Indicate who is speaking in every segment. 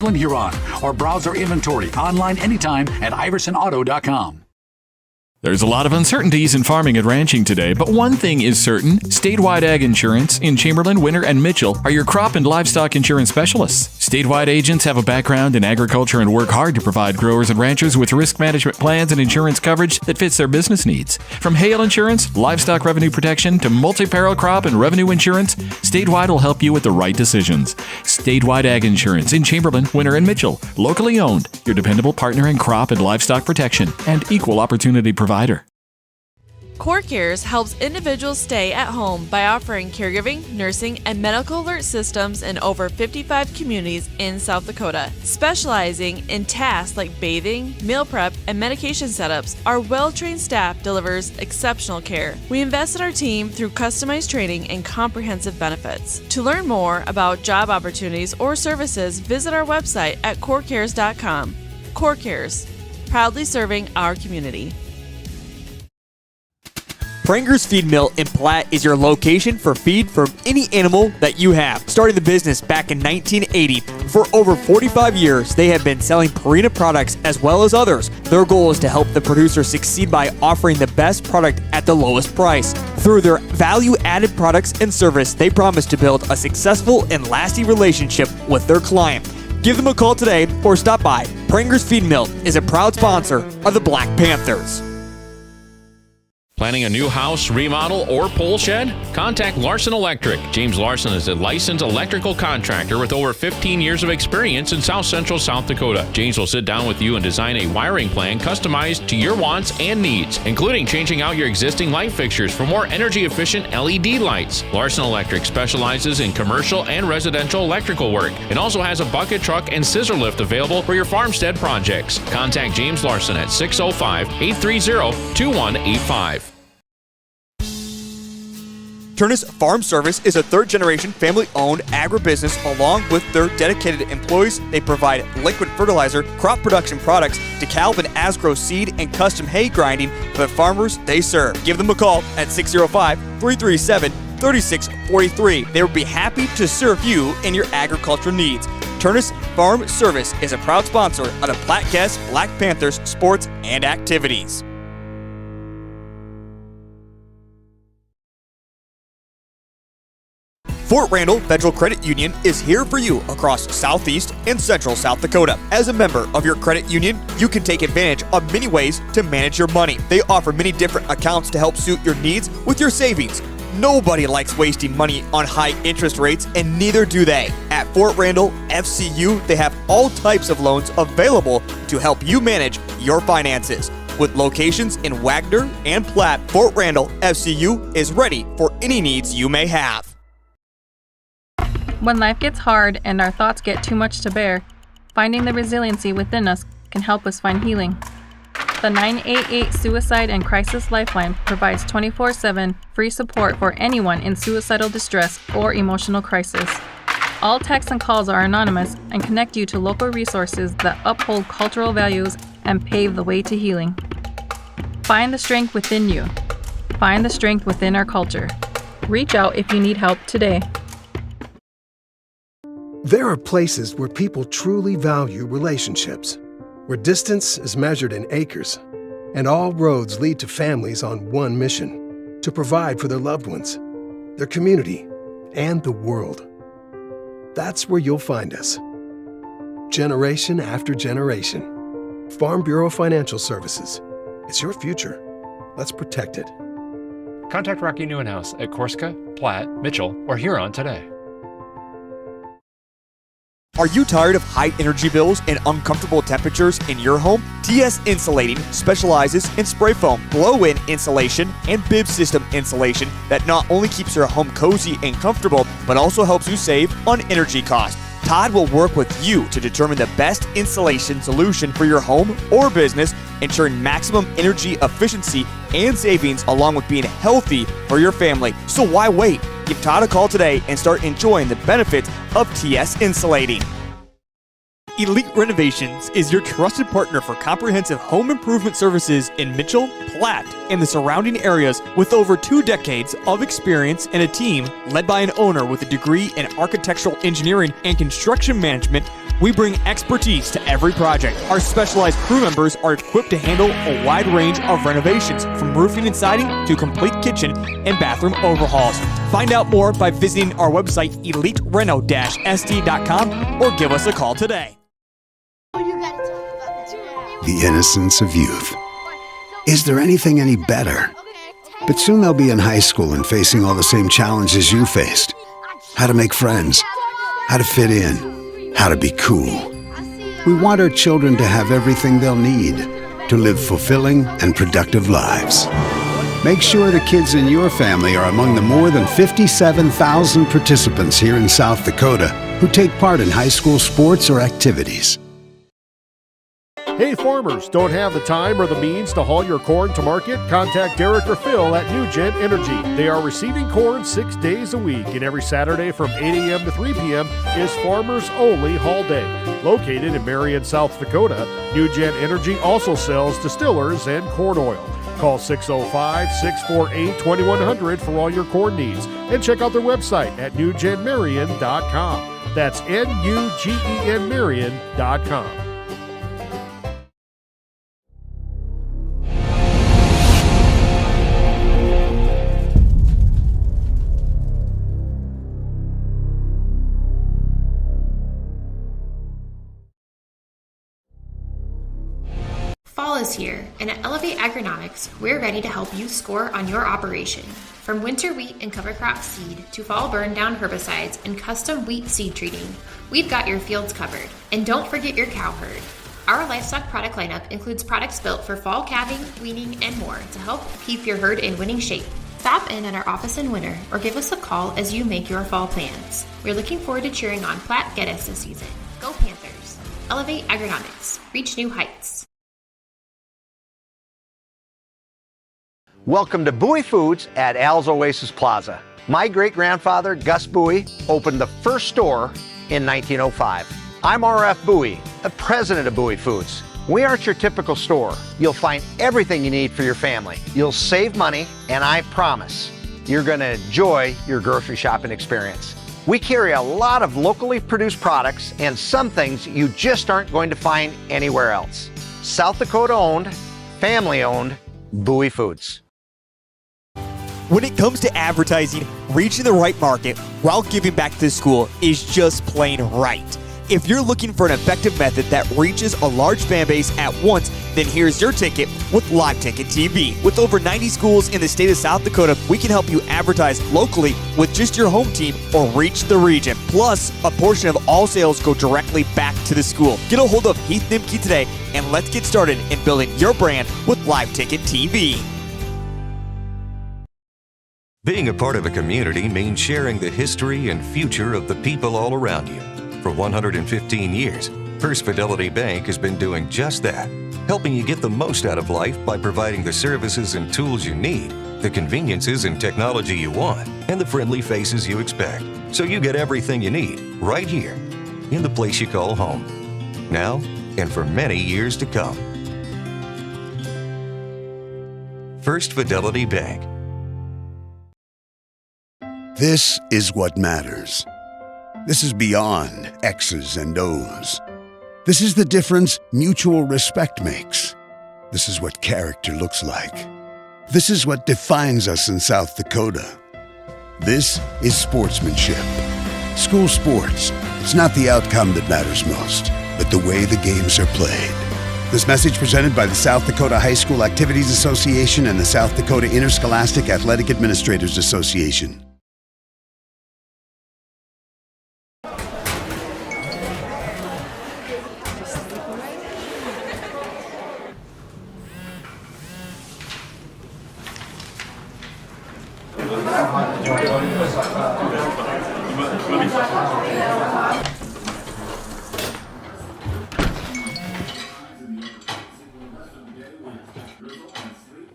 Speaker 1: Brooklyn, Huron, or browse our inventory online anytime at iversonauto.com.
Speaker 2: There's a lot of uncertainties in farming and ranching today, but one thing is certain. Statewide Ag Insurance in Chamberlain, Winter, and Mitchell are your crop and livestock insurance specialists. Statewide agents have a background in agriculture and work hard to provide growers and ranchers with risk management plans and insurance coverage that fits their business needs. From hail insurance, livestock revenue protection, to multi-peril crop and revenue insurance, Statewide will help you with the right decisions. Statewide Ag Insurance in Chamberlain, Winter, and Mitchell. Locally owned, your dependable partner in crop and livestock protection and equal opportunity provider.
Speaker 3: CoreCares helps individuals stay at home by offering caregiving, nursing, and medical alert systems in over 55 communities in South Dakota. Specializing in tasks like bathing, meal prep, and medication setups, our well-trained staff delivers exceptional care. We invest in our team through customized training and comprehensive benefits. To learn more about job opportunities or services, visit our website at corecares.com. CoreCares, proudly serving our community.
Speaker 4: Pranger's Feed Mill in Platte is your location for feed from any animal that you have. Starting the business back in 1980, for over 45 years, they have been selling Purina products as well as others. Their goal is to help the producer succeed by offering the best product at the lowest price. Through their value-added products and service, they promise to build a successful and lasting relationship with their client. Give them a call today or stop by. Pranger's Feed Mill is a proud sponsor of the Black Panthers.
Speaker 5: Planning a new house, remodel, or pole shed? Contact Larson Electric. James Larson is a licensed electrical contractor with over 15 years of experience in South Central South Dakota. James will sit down with you and design a wiring plan customized to your wants and needs, including changing out your existing light fixtures for more energy-efficient LED lights. Larson Electric specializes in commercial and residential electrical work and also has a bucket truck and scissor lift available for your farmstead projects. Contact James Larson at 605-830-2185.
Speaker 4: Turnus Farm Service is a third-generation family-owned agribusiness. Along with their dedicated employees, they provide liquid fertilizer, crop production products, DeKalb and Asgrow seed, and custom hay grinding for the farmers they serve. Give them a call at 605-337-3643. They will be happy to serve you and your agricultural needs. Turnus Farm Service is a proud sponsor of the Platte-Geddes Black Panthers sports and activities. Fort Randall Federal Credit Union is here for you across Southeast and Central South Dakota. As a member of your credit union, you can take advantage of many ways to manage your money. They offer many different accounts to help suit your needs with your savings. Nobody likes wasting money on high interest rates, and neither do they. At Fort Randall FCU, they have all types of loans available to help you manage your finances. With locations in Wagner and Platte, Fort Randall FCU is ready for any needs you may have.
Speaker 6: When life gets hard and our thoughts get too much to bear, finding the resiliency within us can help us find healing. The 988 Suicide and Crisis Lifeline provides 24/7 free support for anyone in suicidal distress or emotional crisis. All texts and calls are anonymous and connect you to local resources that uphold cultural values and pave the way to healing. Find the strength within you. Find the strength within our culture. Reach out if you need help today.
Speaker 7: There are places where people truly value relationships, where distance is measured in acres, and all roads lead to families on one mission: to provide for their loved ones, their community, and the world. That's where you'll find us. Generation after generation. Farm Bureau Financial Services. It's your future. Let's protect it.
Speaker 8: Contact Rocky Neuenhouse at Corsica, Platte, Mitchell, or Huron today.
Speaker 4: Are you tired of high energy bills and uncomfortable temperatures in your home? TS Insulating specializes in spray foam, blow-in insulation, and bib system insulation that not only keeps your home cozy and comfortable, but also helps you save on energy costs. Todd will work with you to determine the best insulation solution for your home or business, ensuring maximum energy efficiency and savings, along with being healthy for your family. So why wait? Give Todd a call today and start enjoying the benefits of TS Insulating. Elite Renovations is your trusted partner for comprehensive home improvement services in Mitchell, Platte, and the surrounding areas. With over 2 decades of experience and a team led by an owner with a degree in architectural engineering and construction management, We bring expertise to every project. Our specialized crew members are equipped to handle a wide range of renovations, from roofing and siding to complete kitchen and bathroom overhauls. Find out more by visiting our website, elitereno-sd.com, or give us a call today.
Speaker 9: The innocence of youth. Is there anything any better? But soon they'll be in high school and facing all the same challenges you faced. How to make friends, how to fit in, how to be cool. We want our children to have everything they'll need to live fulfilling and productive lives. Make sure the kids in your family are among the more than 57,000 participants here in South Dakota who take part in high school sports or activities.
Speaker 10: Hey farmers, don't have the time or the means to haul your corn to market? Contact Derek or Phil at NewGen Energy. They are receiving corn 6 days a week, and every Saturday from 8 a.m. to 3 p.m. is Farmers Only Haul Day. Located in Marion, South Dakota, NewGen Energy also sells distillers and corn oil. Call 605-648-2100 for all your corn needs, and check out their website at newgenmarion.com. That's NUGEN Marion.com.
Speaker 11: Fall is here, and at Elevate Agronomics, we're ready to help you score on your operation. From winter wheat and cover crop seed to fall burn down herbicides and custom wheat seed treating, we've got your fields covered. And don't forget your cow herd. Our livestock product lineup includes products built for fall calving, weaning, and more to help keep your herd in winning shape. Stop in at our office in winter or give us a call as you make your fall plans. We're looking forward to cheering on Platte-Geddes this season. Go Panthers! Elevate Agronomics. Reach new heights.
Speaker 12: Welcome to Bowie Foods at Al's Oasis Plaza. My great-grandfather, Gus Bowie, opened the first store in 1905. I'm R.F. Bowie, the president of Bowie Foods. We aren't your typical store. You'll find everything you need for your family. You'll save money, and I promise you're going to enjoy your grocery shopping experience. We carry a lot of locally produced products and some things you just aren't going to find anywhere else. South Dakota-owned, family-owned, Bowie Foods.
Speaker 4: When it comes to advertising, reaching the right market while giving back to the school is just plain right. If you're looking for an effective method that reaches a large fan base at once, then here's your ticket with Live Ticket TV. With over 90 schools in the state of South Dakota, we can help you advertise locally with just your home team or reach the region. Plus, a portion of all sales go directly back to the school. Get a hold of Heath Nimke today, and let's get started in building your brand with Live Ticket TV.
Speaker 13: Being a part of a community means sharing the history and future of the people all around you. For 115 years, First Fidelity Bank has been doing just that, helping you get the most out of life by providing the services and tools you need, the conveniences and technology you want, and the friendly faces you expect, so you get everything you need right here in the place you call home, now and for many years to come. First Fidelity Bank.
Speaker 9: This is what matters. This is beyond X's and O's. This is the difference mutual respect makes. This is what character looks like. This is what defines us in South Dakota. This is sportsmanship. School sports. It's not the outcome that matters most, but the way the games are played. This message presented by the South Dakota High School Activities Association and the South Dakota Interscholastic Athletic Administrators Association.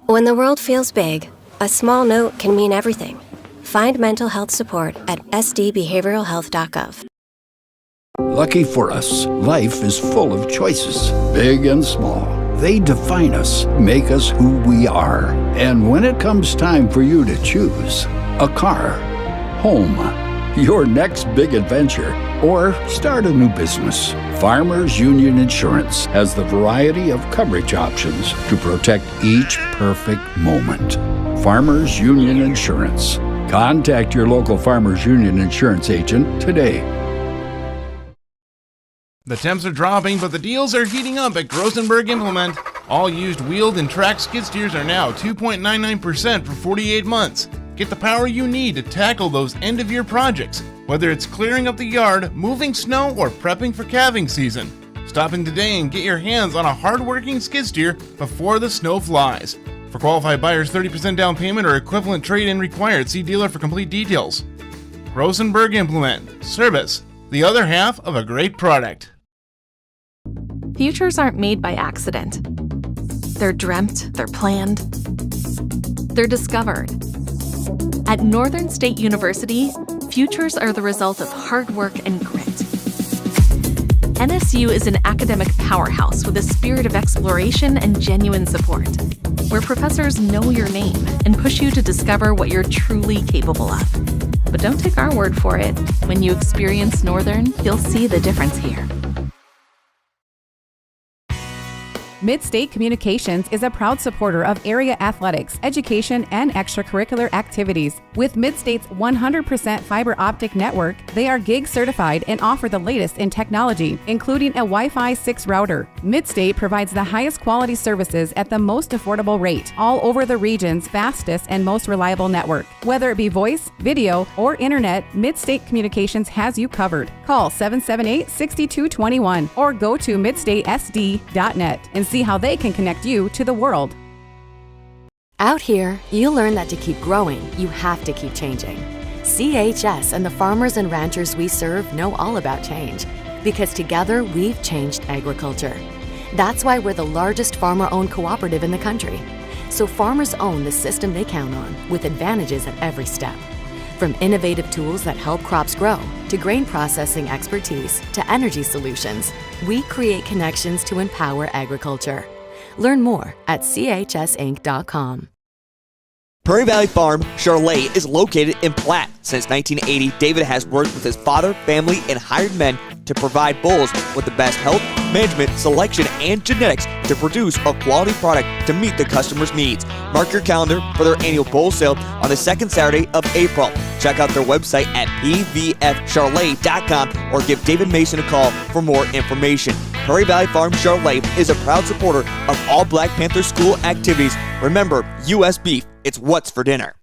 Speaker 14: When the world feels big, a small note can mean everything. Find mental health support at sdbehavioralhealth.gov.
Speaker 15: Lucky for us, life is full of choices, big and small. They define us, make us who we are. And when it comes time for you to choose, a car, home, your next big adventure, or start a new business. Farmers Union Insurance has the variety of coverage options to protect each perfect moment. Farmers Union Insurance. Contact your local Farmers Union Insurance agent today.
Speaker 16: The temps are dropping, but the deals are heating up at Grosenberg Implement. All used wheeled and tracked skid steers are now 2.99% for 48 months. Get the power you need to tackle those end-of-year projects, whether it's clearing up the yard, moving snow, or prepping for calving season. Stop in today and get your hands on a hard-working skid steer before the snow flies. For qualified buyers, 30% down payment or equivalent trade-in required. See dealer for complete details. Grosenberg Implement. Service. The other half of a great product.
Speaker 17: Futures aren't made by accident. They're dreamt, they're planned, they're discovered. At Northern State University, futures are the result of hard work and grit. NSU is an academic powerhouse with a spirit of exploration and genuine support, where professors know your name and push you to discover what you're truly capable of. But don't take our word for it. When you experience Northern, you'll see the difference here.
Speaker 18: Mid-State Communications is a proud supporter of area athletics, education, and extracurricular activities. With Mid-State's 100% fiber optic network, they are gig certified and offer the latest in technology, including a Wi-Fi 6 router. Mid-State provides the highest quality services at the most affordable rate, all over the region's fastest and most reliable network. Whether it be voice, video, or internet, Mid-State Communications has you covered. Call 778-6221 or go to midstatesd.net and see how they can connect you to the world.
Speaker 19: Out here, you'll learn that to keep growing, you have to keep changing. CHS and the farmers and ranchers we serve know all about change, because together we've changed agriculture. That's why we're the largest farmer-owned cooperative in the country. So farmers own the system they count on, with advantages at every step. From innovative tools that help crops grow, to grain processing expertise, to energy solutions, we create connections to empower agriculture. Learn more at chsinc.com.
Speaker 4: Prairie Valley Farm Charolais is located in Platte. Since 1980, David has worked with his father, family, and hired men to provide bulls with the best health, management, selection, and genetics to produce a quality product to meet the customer's needs. Mark your calendar for their annual bull sale on the second Saturday of April. Check out their website at pvfcharolais.com or give David Mason a call for more information. Prairie Valley Farm Charolais is a proud supporter of all Black Panther school activities. Remember, U.S. beef, it's what's for dinner.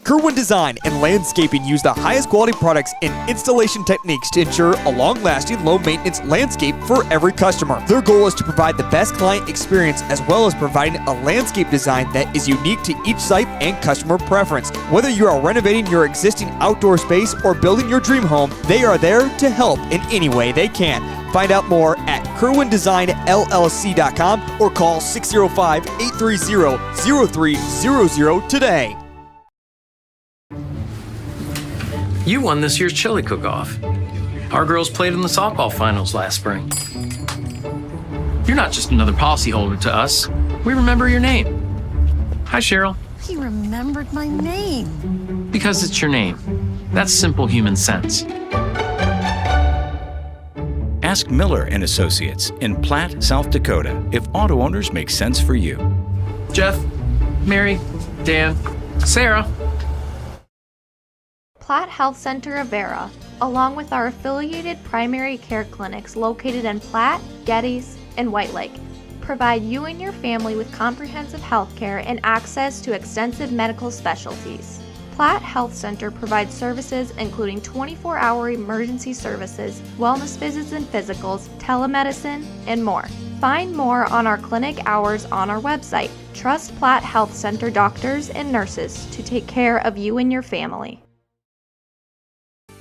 Speaker 4: Kerwin Design and Landscaping use the highest quality products and installation techniques to ensure a long-lasting, low-maintenance landscape for every customer. Their goal is to provide the best client experience as well as providing a landscape design that is unique to each site and customer preference. Whether you are renovating your existing outdoor space or building your dream home, they are there to help in any way they can. Find out more at kerwindesignllc.com or call 605-830-0300 today.
Speaker 20: You won this year's chili cook-off. Our girls played in the softball finals last spring. You're not just another policyholder to us. We remember your name. Hi, Cheryl.
Speaker 21: He remembered my name.
Speaker 20: Because it's your name. That's simple human sense.
Speaker 22: Ask Miller & Associates in Platte, South Dakota, if auto owners make sense for you.
Speaker 20: Jeff, Mary, Dan, Sarah.
Speaker 23: Platte Health Center of Vera, along with our affiliated primary care clinics located in Platte, Geddes, and White Lake, provide you and your family with comprehensive health care and access to extensive medical specialties. Platte Health Center provides services including 24-hour emergency services, wellness visits and physicals, telemedicine, and more. Find more on our clinic hours on our website. Trust Platte Health Center doctors and nurses to take care of you and your family.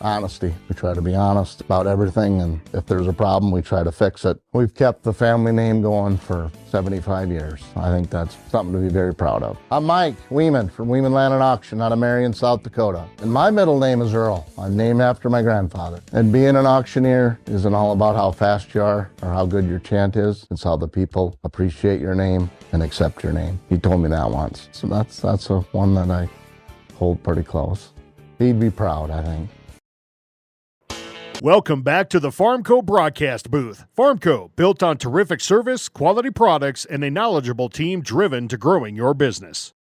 Speaker 24: Honesty. We try to be honest about everything, and if there's a problem, we try to fix it. We've kept the family name going for 75 years. I think that's something to be very proud of. I'm Mike Weeman from Weeman Land and Auction out of Marion, South Dakota. And my middle name is Earl. I'm named after my grandfather. And being an auctioneer isn't all about how fast you are or how good your chant is. It's how the people appreciate your name and accept your name. He told me that once. So that's one that I hold pretty close. He'd be proud, I think.
Speaker 10: Welcome back to the Farmco broadcast booth. Farmco, built on terrific service, quality products, and a knowledgeable team driven to growing your business.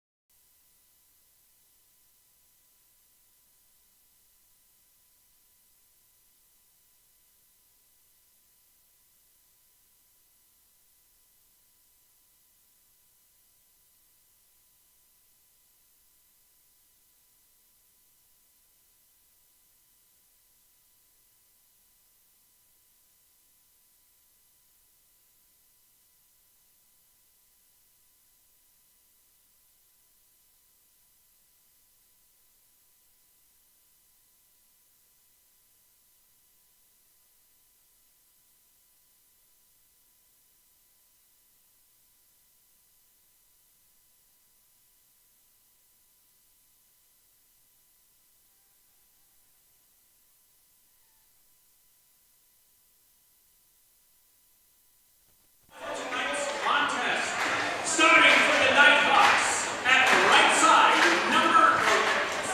Speaker 1: Starting for the Nighthawks at the right side,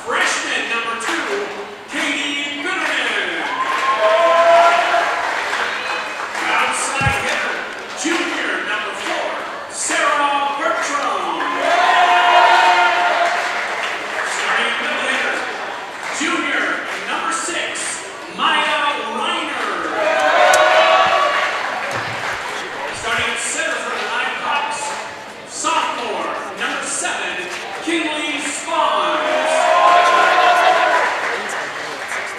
Speaker 1: freshman number 2, Katie Bitterman. Outside hitter, junior number 4, Sarah Bertram. Starting middle hitter, junior number 6, Maya Reiner. Starting at center for the Nighthawks, sophomore, number 7, Kinley Spawns.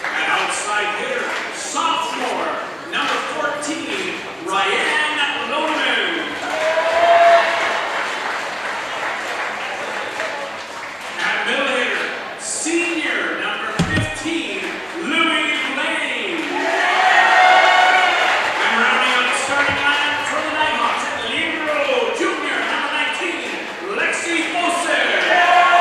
Speaker 1: An outside hitter, sophomore, number 14, Ryan Loman. At middle hitter, senior, number 15, Louis Lane. And rounding out the starting lineup for the Nighthawks at libero, junior, number 19, Lexi Foster.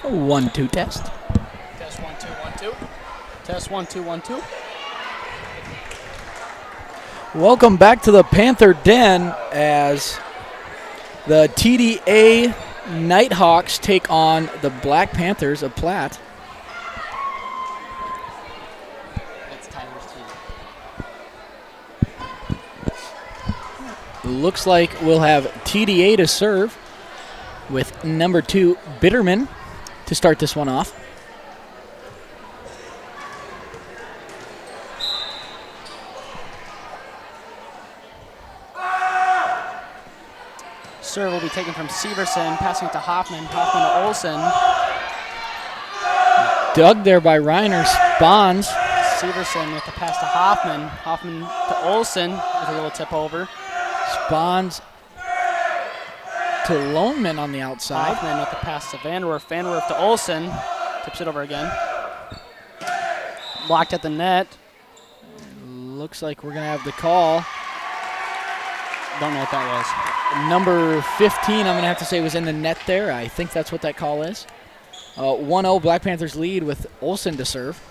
Speaker 2: 1-2 test.
Speaker 3: Test 1 2 1 2. Test 1 2 1 2.
Speaker 2: Welcome back to the Panther Den as the TDA Nighthawks take on the Black Panthers of Platte.
Speaker 3: That's Tyler's team.
Speaker 2: Looks like we'll have TDA to serve with number 2 Bitterman to start this one off.
Speaker 3: Serve will be taken from Severson, passing it to Hoffman. Hoffman to Olsen.
Speaker 2: Dug there by Reiner. Spawns.
Speaker 3: Severson with the pass to Hoffman. Hoffman to Olsen with a little tip over.
Speaker 2: Spawns to Loneman on the outside.
Speaker 3: Hoffman with the pass to Vanderwerf. Vanderwerf to Olsen. Tips it over again. Blocked at the net.
Speaker 2: Looks like we're going to have the call.
Speaker 3: Don't know what that was.
Speaker 2: Number 15, I'm going to have to say, was in the net there. I think that's what that call is. 1-0 Black Panthers lead with Olsen to serve.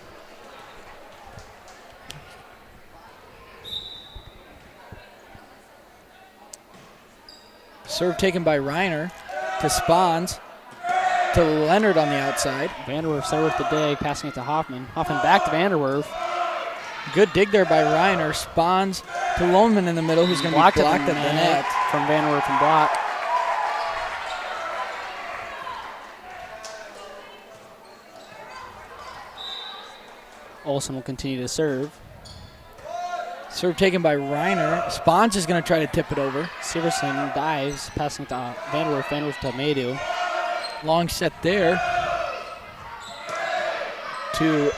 Speaker 2: Serve taken by Reiner to Spawns to Leonard on the outside.
Speaker 3: Vanderwerf there with the day, passing it to Hoffman. Hoffman back to Vanderwerf.
Speaker 2: Good dig there by Reiner. Spawns to Loneman in the middle, who's going to be blocked at the net.
Speaker 3: From Vanderwerf and block. Olsen will continue to serve.
Speaker 2: Serve taken by Reiner. Spawns is going to try to tip it over.
Speaker 3: Severson dives, passing it to Vanderwerf. Vanderwerf to Maydew.
Speaker 2: Long set there to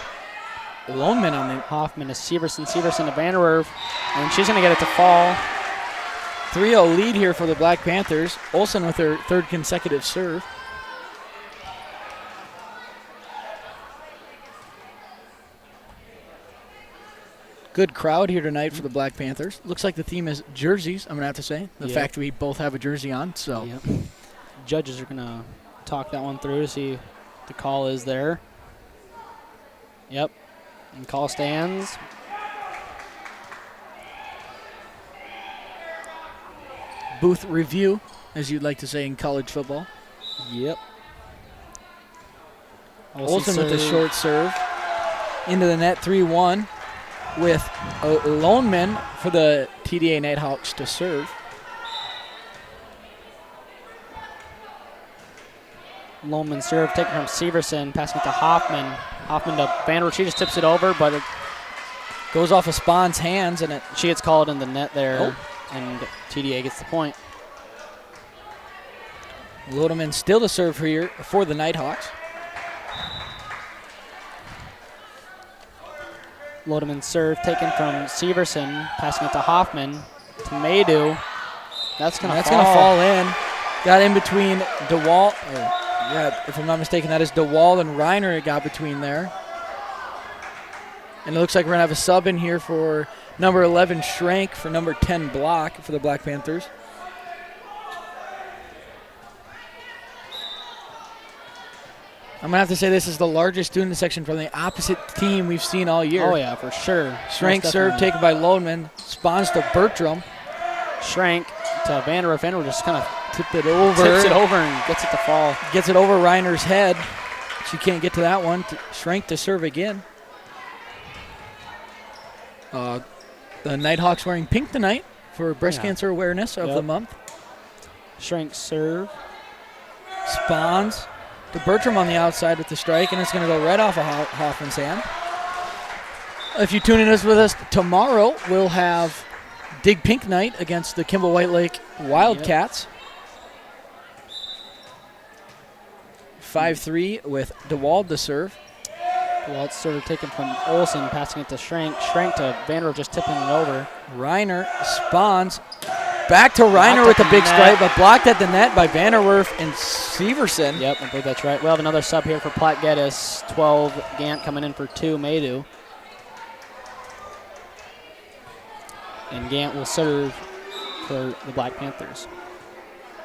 Speaker 2: Loneman on the
Speaker 3: Hoffman to Severson. Severson to Vanderwerf. And she's going to get it to fall.
Speaker 2: 3-0 lead here for the Black Panthers. Olsen with her third consecutive serve. Good crowd here tonight for the Black Panthers. Looks like the theme is jerseys, I'm going to have to say. The fact we both have a jersey on. So
Speaker 3: yep. Judges are going to talk that one through to see if the call is there. Yep. And call stands.
Speaker 2: Booth review, as you'd like to say in college football.
Speaker 3: Yep.
Speaker 2: Olsen with the short serve. Into the net, 3-1, with Loneman for the TDA Nighthawks to serve.
Speaker 3: Loneman serve taken from Severson, passing it to Hoffman. Hoffman to Vanderwerf. She just tips it over, but it
Speaker 2: goes off of Spawn's hands, and
Speaker 3: she gets called in the net there, and TDA gets the point.
Speaker 2: Lodeman still to serve here for the Nighthawks.
Speaker 3: Lodeman serve taken from Severson, passing it to Hoffman to Maydew. That's going to
Speaker 2: fall in. Got in between DeWalt. If I'm not mistaken, that is DeWalt and Reiner. It got between there. And it looks like we're going to have a sub in here for number 11, Schrank, for number 10, Block, for the Black Panthers. I'm going to have to say this is the largest student section from the opposite team we've seen all year.
Speaker 3: Oh, yeah, for sure.
Speaker 2: Schrank serve taken by Lodeman. Spawns to Bertram.
Speaker 3: Schrank to Vanderwerf. Vanderwerf just kind of
Speaker 2: tips it over
Speaker 3: and gets it to fall.
Speaker 2: Gets it over Reiner's head. She can't get to that one. Schrank to serve again. The Nighthawks wearing pink tonight for breast cancer awareness of the month.
Speaker 3: Schrank serve.
Speaker 2: Spawns to Bertram on the outside with the strike, and it's going to go right off of Hoffman's hand. If you tune in with us tomorrow, we'll have Dig Pink Night against the Kimball White Lake Wildcats. 5-3 with DeWald to serve.
Speaker 3: DeWald serve taken from Olsen, passing it to Schrank. Schrank to Vanderwerf, just tipping it over.
Speaker 2: Reiner Spawns. Back to Reiner with the big strike, but blocked at the net by Vanderwerf and Severson.
Speaker 3: Yep, I believe that's right. We'll have another sub here for Platte-Geddes. 12, Gant coming in for 2, Maydew. And Gant will serve for the Black Panthers.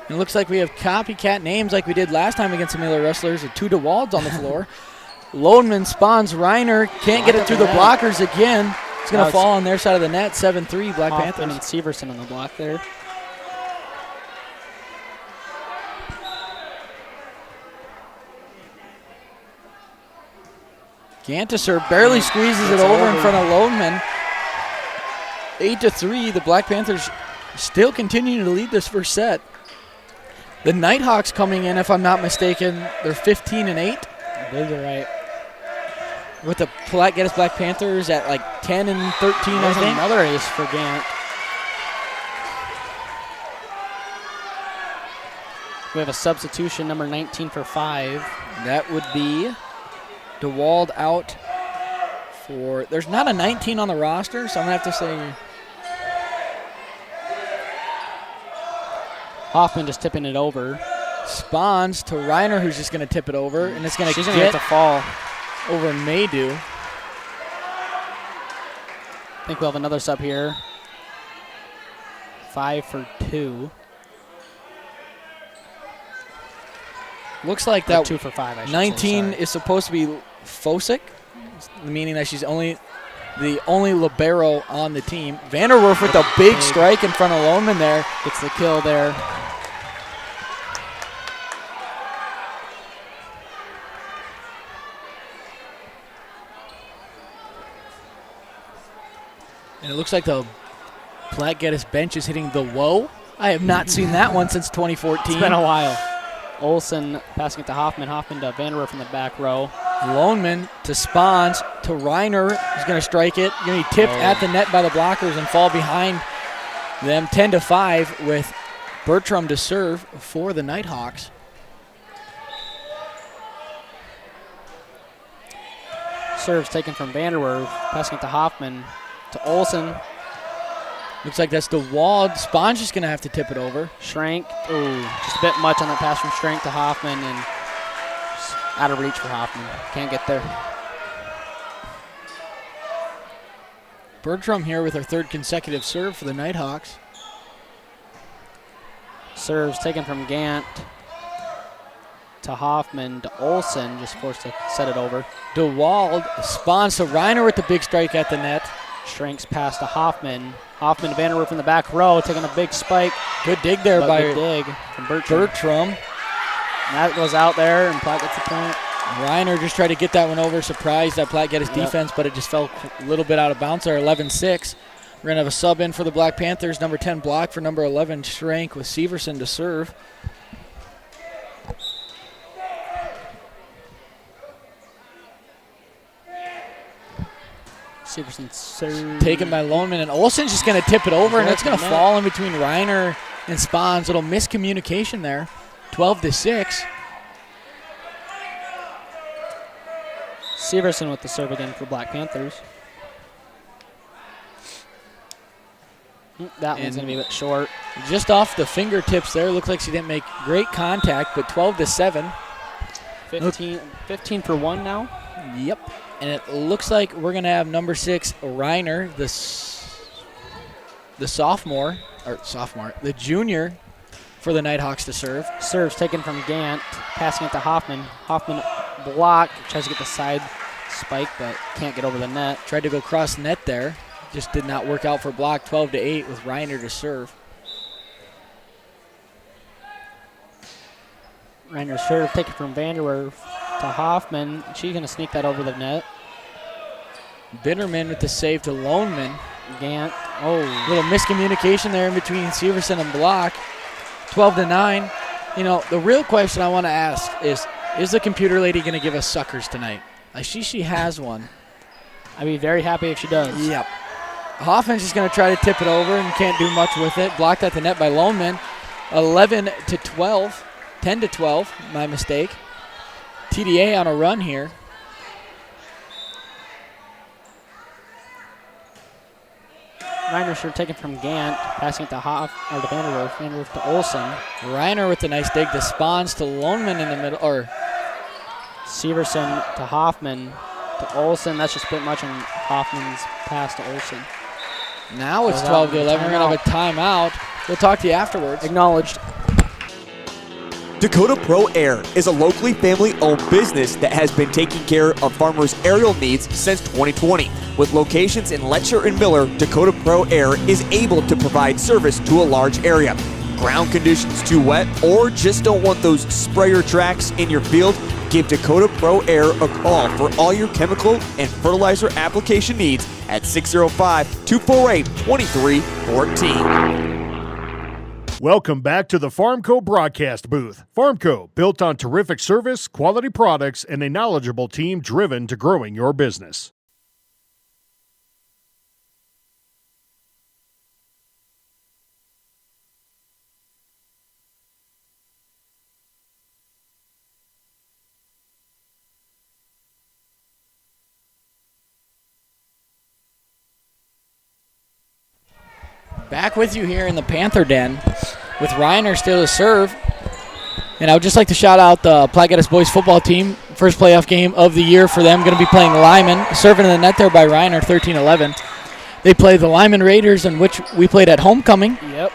Speaker 2: It looks like we have copycat names like we did last time against the Miller Wrestlers with 2 DeWalds on the floor. Loneman spawns Reiner. Can't get it through the blockers again. It's going to fall on their side of the net. 7-3 Black
Speaker 3: Hoffman
Speaker 2: Panthers.
Speaker 3: and Severson on the block there.
Speaker 2: Gant to serve. Barely squeezes it over in front of Loneman. 8-3. The Black Panthers still continuing to lead this first set. The Nighthawks coming in, if I'm not mistaken, they're 15-8.
Speaker 3: I believe you're right.
Speaker 2: With the Platte-Geddes Black Panthers at like 10-13, I think.
Speaker 3: Another ace for Gant. We have a substitution, number 19 for 5.
Speaker 2: That would be DeWald out for, there's not a 19 on the roster, so I'm going to have to say.
Speaker 3: Hoffman just tipping it over.
Speaker 2: Spawns to Reiner, who's just going to tip it over, and it's going to
Speaker 3: have to fall
Speaker 2: over Maydew.
Speaker 3: I think we'll have another sub here. 5 for 2.
Speaker 2: Looks like that
Speaker 3: 2 for 5, I should
Speaker 2: 19
Speaker 3: say,
Speaker 2: is supposed to be Fosick, meaning that she's the only libero on the team. Vanderwerf with a big strike in front of Loneman there.
Speaker 3: Gets the kill there.
Speaker 2: And it looks like the Platte-Geddes bench is hitting the whoa. I have not seen that one since 2014.
Speaker 3: It's been a while. Olsen passing it to Hoffman. Hoffman to Vanderwerf from the back row.
Speaker 2: Loneman to Spawns to Reiner. He's going to strike it. Going to be tipped at the net by the blockers and fall behind them 10-5 with Bertram to serve for the Nighthawks.
Speaker 3: Serves taken from Vanderwerf. Passing it to Hoffman. To Olsen.
Speaker 2: Looks like that's DeWald. Spawn's just going to have to tip it over.
Speaker 3: Schrank. Ooh, just a bit much on that pass from Schrank to Hoffman, and just out of reach for Hoffman. Can't get there.
Speaker 2: Bertram here with her 3rd consecutive serve for the Nighthawks.
Speaker 3: Serves taken from Gant to Hoffman to Olsen, just forced to set it over.
Speaker 2: DeWald spawns to Reiner with the big strike at the net.
Speaker 3: Schrank's pass to Hoffman. Hoffman to Vanderwerf in the back row, taking a big spike.
Speaker 2: Good dig there by
Speaker 3: good dig from Bertram.
Speaker 2: And
Speaker 3: that goes out there, and Platte gets the point.
Speaker 2: Reiner just tried to get that one over. Surprised that Platte Geddes defense, but it just fell a little bit out of bounds there. 11-6. We're going to have a sub in for the Black Panthers. Number 10 block for number 11, Schrank, with Severson to serve.
Speaker 3: Severson serve.
Speaker 2: Taken by Loneman, and Olsen's just going to tip it over, and it's going to fall in between Reiner and Spawns. Little miscommunication there. 12-6.
Speaker 3: Severson with the serve again for Black Panthers. That one's going to be a bit short.
Speaker 2: Just off the fingertips there. Looks like she didn't make great contact, but 12-7.
Speaker 3: 15 for 1 now.
Speaker 2: Yep. And it looks like we're going to have number 6, Reiner, the junior for the Nighthawks to serve.
Speaker 3: Serves taken from Gant, passing it to Hoffman. Hoffman block, tries to get the side spike, but can't get over the net.
Speaker 2: Tried to go cross net there. Just did not work out for block. 12-8 with Reiner to serve.
Speaker 3: Reiner serve taken from Vanderwerf to Hoffman. She's going to sneak that over the net.
Speaker 2: Bitterman with the save to Loneman.
Speaker 3: Gant.
Speaker 2: Little miscommunication there in between Severson and Block. 12-9. You know, the real question I want to ask is the computer lady going to give us suckers tonight? I see she has one.
Speaker 3: I'd be very happy if she does.
Speaker 2: Yep. Hoffman's just going to try to tip it over and can't do much with it. Blocked at the net by Loneman. 11-12. 10-12, my mistake. TDA on a run here.
Speaker 3: Reiner sure taken from Gant, passing it to Vanderwerf. Vanderwerf to Olsen.
Speaker 2: Reiner with a nice dig to Spawns to Loneman in the middle, or
Speaker 3: Severson to Hoffman to Olsen. That's just a bit much on Hoffman's pass to Olsen.
Speaker 2: Now it's 12-11. We're going to have a timeout. We'll talk to you afterwards.
Speaker 3: Acknowledged.
Speaker 4: Dakota Pro Air is a locally family-owned business that has been taking care of farmers' aerial needs since 2020. With locations in Letcher and Miller, Dakota Pro Air is able to provide service to a large area. Ground conditions too wet, or just don't want those sprayer tracks in your field? Give Dakota Pro Air a call for all your chemical and fertilizer application needs at 605-248-2314.
Speaker 10: Welcome back to the Farmco broadcast booth. Farmco, built on terrific service, quality products, and a knowledgeable team driven to growing your business.
Speaker 2: Back with you here in the Panther Den with Reiner still to serve. And I would just like to shout out the Platte-Geddes boys football team. First playoff game of the year for them. Going to be playing Lyman. Serving in the net there by Reiner, 13-11. They play the Lyman Raiders, in which we played at homecoming.
Speaker 3: Yep.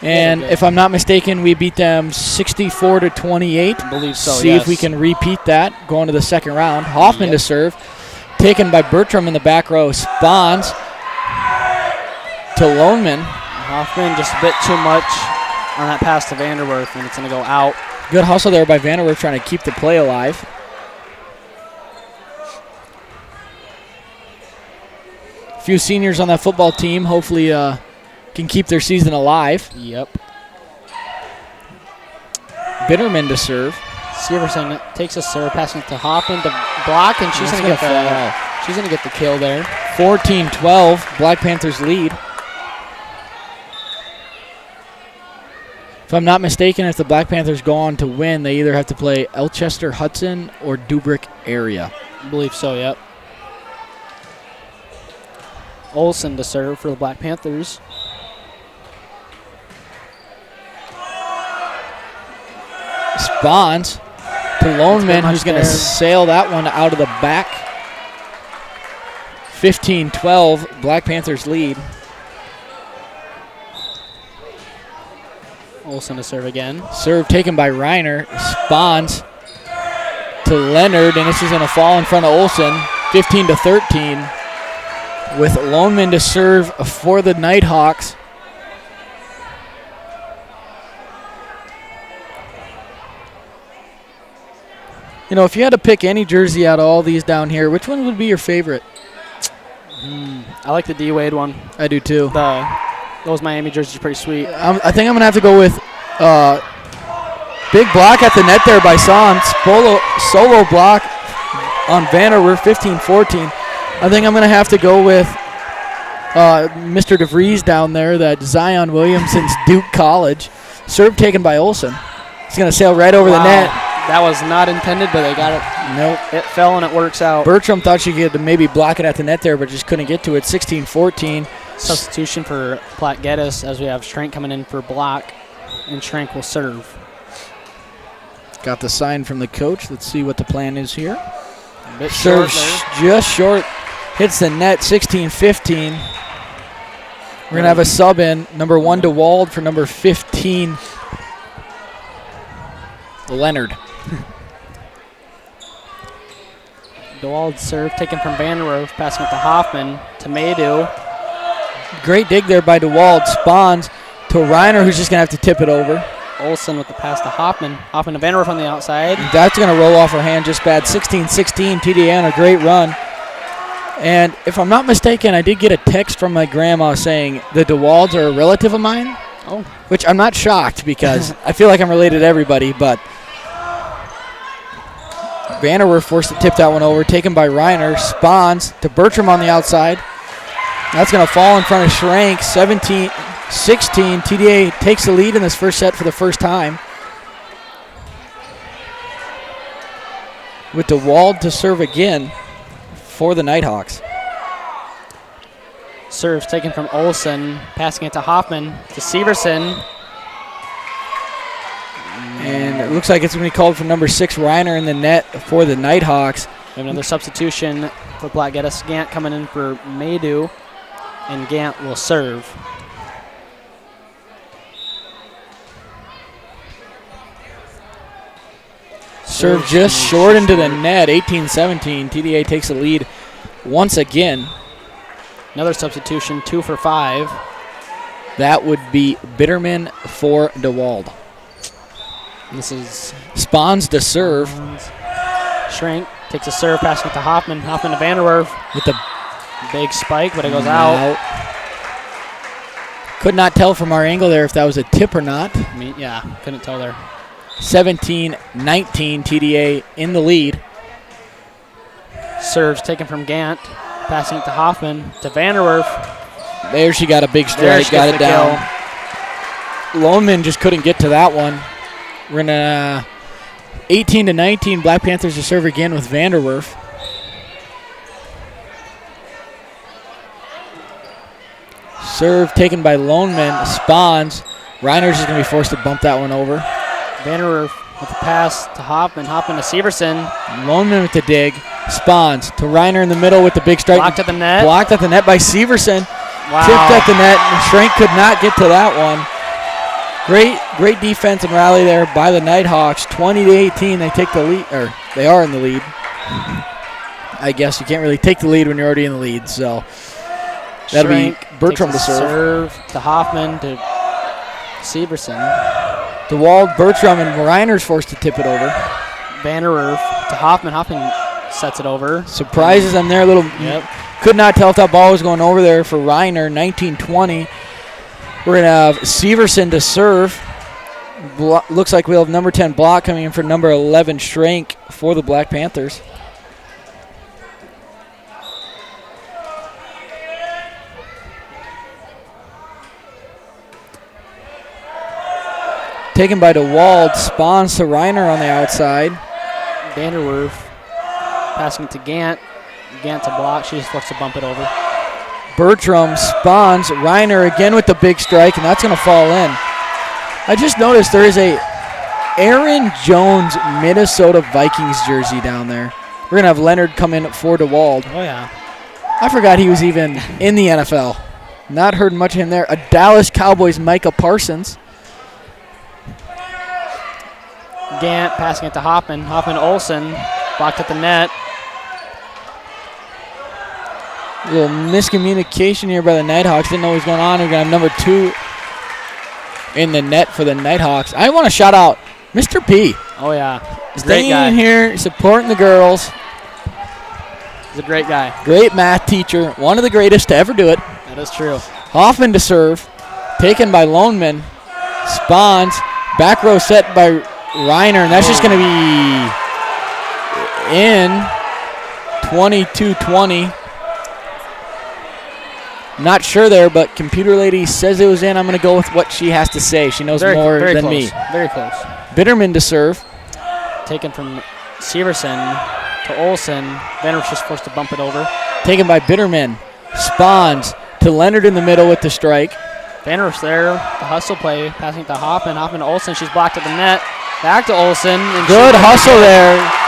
Speaker 2: And if I'm not mistaken, we beat them 64-28.
Speaker 3: I believe so,
Speaker 2: See if we can repeat that going to the second round. Hoffman to serve. Taken by Bertram in the back row. Spawns to Loneman.
Speaker 3: Hoffman just a bit too much on that pass to Vanderwerf, and it's going to go out.
Speaker 2: Good hustle there by Vanderwerf trying to keep the play alive. A few seniors on that football team hopefully can keep their season alive.
Speaker 3: Yep.
Speaker 2: Bitterman to serve.
Speaker 3: Severson takes a serve, passing it to Hoffman to block, and she's going to get the kill there.
Speaker 2: 14-12, Black Panthers lead. If I'm not mistaken, if the Black Panthers go on to win, they either have to play Elchester Hudson or Dubrick area.
Speaker 3: I believe so, yep. Olsen to serve for the Black Panthers.
Speaker 2: Spawns to Loneman, who's going to sail that one out of the back. 15-12, Black Panthers lead.
Speaker 3: Olsen to serve again.
Speaker 2: Serve taken by Reiner. Spawns to Leonard, and this is going to fall in front of Olsen. 15-13 with Loneman to serve for the Nighthawks. You know, if you had to pick any jersey out of all these down here, which one would be your favorite?
Speaker 3: I like the D-Wade one.
Speaker 2: I do too.
Speaker 3: Those Miami jerseys are pretty sweet.
Speaker 2: I think I'm going to have to go with big block at the net there by Sans. Solo block on Vanderwerf, 15-14. I think I'm going to have to go with Mr. DeVries down there, that Zion Williamson's Duke College. Serve taken by Olsen. He's going to sail right over the net.
Speaker 3: That was not intended, but they got it.
Speaker 2: Nope.
Speaker 3: It fell and it works out.
Speaker 2: Bertram thought she could maybe block it at the net there, but just couldn't get to it. 16-14.
Speaker 3: Substitution for Platte-Geddes as we have Schrank coming in for block, and Schrank will serve.
Speaker 2: Got the sign from the coach. Let's see what the plan is here.
Speaker 3: A bit
Speaker 2: Serves
Speaker 3: short there.
Speaker 2: just short. Hits the net, 16-15. We're going to have a sub in. Number 1 DeWald for number 15, Leonard.
Speaker 3: DeWald serve taken from Vanderwerf, passing it to Hoffman, to Maydew.
Speaker 2: Great dig there by DeWald. Spawns to Reiner, who's just going to have to tip it over.
Speaker 3: Olsen with the pass to Hoffman. Hoffman to Vanderwerf on the outside.
Speaker 2: That's going to roll off her hand just bad. 16-16, TDA on a great run. And if I'm not mistaken, I did get a text from my grandma saying the DeWalds are a relative of mine.
Speaker 3: Oh.
Speaker 2: Which I'm not shocked because I feel like I'm related to everybody, but Vanderwerf forced to tip that one over, taken by Reiner. Spawns to Bertram on the outside. That's going to fall in front of Schrank, 17-16. TDA takes the lead in this first set for the first time. With DeWald to serve again for the Nighthawks.
Speaker 3: Serves taken from Olsen, passing it to Hoffman, to Severson.
Speaker 2: And it looks like it's going to be called for number 6, Reiner, in the net for the Nighthawks.
Speaker 3: We have another substitution for Platte-Geddes. Gant coming in for Maydew, and Gant will serve.
Speaker 2: Serve just short into the net, 18-17. TDA takes the lead once again.
Speaker 3: Another substitution, 2 for 5.
Speaker 2: That would be Bitterman for DeWald.
Speaker 3: This is
Speaker 2: Spahns to serve.
Speaker 3: Shrink takes a serve, passing it to Hoffman. Hoffman to Vanderwerf.
Speaker 2: With the
Speaker 3: big spike, but it goes out.
Speaker 2: Could not tell from our angle there if that was a tip or not.
Speaker 3: I mean, yeah, couldn't tell there.
Speaker 2: 17-19, TDA in the lead.
Speaker 3: Serves taken from Gant, passing it to Hoffman, to Vanderwerf.
Speaker 2: There she got a big strike, got it down. Loneman just couldn't get to that one. We're in 18-19, Black Panthers to serve again with Vanderwerf. Serve taken by Loneman, Spahns. Reiner's just going to be forced to bump that one over.
Speaker 3: Vanderwerf with the pass to Hoffman, Hoffman to Severson.
Speaker 2: Loneman with the dig, Spahns to Reiner in the middle with the big strike.
Speaker 3: Blocked at the net.
Speaker 2: Blocked at the net by Severson.
Speaker 3: Wow.
Speaker 2: Tipped at the net, and Schrank could not get to that one. Great defense and rally there by the Nighthawks. 20-18, they take the lead, or they are in the lead. I guess you can't really take the lead when you're already in the lead, so that'll be Bertram to serve.
Speaker 3: To Hoffman, to Severson.
Speaker 2: DeWald, Bertram, and Reiner's forced to tip it over.
Speaker 3: Vanderwerf to Hoffman. Hoffman sets it over.
Speaker 2: Surprises them there a little.
Speaker 3: Yep.
Speaker 2: Could not tell if that ball was going over there for Reiner. 19-20. We're going to have Severson to serve. Looks like we'll have number 10 Block coming in for number 11 Schrank for the Black Panthers. Taken by DeWald, Spahns to Reiner on the outside.
Speaker 3: Vanderwerf passing it to Gant. Gant to Block. She's forced to bump it over.
Speaker 2: Bertram, Spahns, Reiner again with the big strike, and that's going to fall in. I just noticed there is a Aaron Jones Minnesota Vikings jersey down there. We're going to have Leonard come in for DeWald.
Speaker 3: Oh, yeah.
Speaker 2: I forgot he was even in the NFL. Not heard much of him there. A Dallas Cowboys Micah Parsons.
Speaker 3: Gant passing it to Hoffman. Hoffman Olsen blocked at the net.
Speaker 2: A little miscommunication here by the Nighthawks. Didn't know what was going on. We're going to have number 2 in the net for the Nighthawks. I want to shout out Mr. P.
Speaker 3: Oh, yeah.
Speaker 2: Staying in here, supporting the girls.
Speaker 3: He's a great guy.
Speaker 2: Great math teacher. One of the greatest to ever do it.
Speaker 3: That is true.
Speaker 2: Hoffman to serve. Taken by Loneman. Spahns. Back row set by Reiner. And that's just going to be in. 22-20. Not sure there, but computer lady says it was in. I'm going to go with what she has to say. She knows more
Speaker 3: very
Speaker 2: than
Speaker 3: close.
Speaker 2: me.
Speaker 3: Very close.
Speaker 2: Bitterman to serve.
Speaker 3: Taken from Severson to Olsen. Vanderwerf's just forced to bump it over.
Speaker 2: Taken by Bitterman. Spahns to Leonard in the middle with the strike.
Speaker 3: Vanderwerf's there. The hustle play. Passing it to Hoffman. Hoffman to Olsen. She's blocked at the net. Back to Olsen. And
Speaker 2: good hustle there.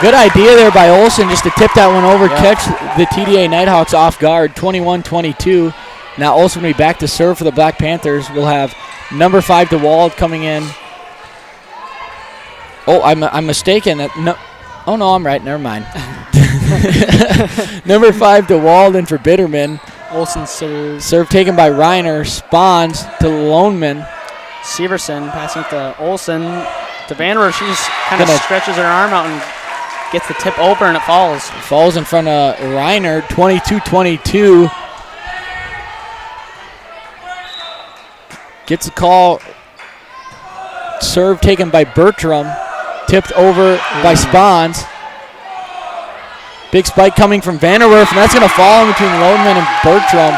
Speaker 2: Good idea there by Olsen just to tip that one over, catch the TDA Nighthawks off guard, 21-22. Now Olsen will be back to serve for the Black Panthers. We'll have number 5 DeWald coming in. Oh, I'm mistaken. No, oh, no, I'm right. Never mind. Number 5 DeWald in for Bitterman.
Speaker 3: Olsen serves.
Speaker 2: Serve taken by Reiner. Spahns to Loneman.
Speaker 3: Severson passing to Olsen. To Vanderwerf, she just kind of stretches her arm out and gets the tip over, and it falls.
Speaker 2: It falls in front of Reiner, 22-22. Gets a call. Serve taken by Bertram. Tipped over by Spahns. Big spike coming from Vanderwerf, and that's going to fall in between Loneman and Bertram.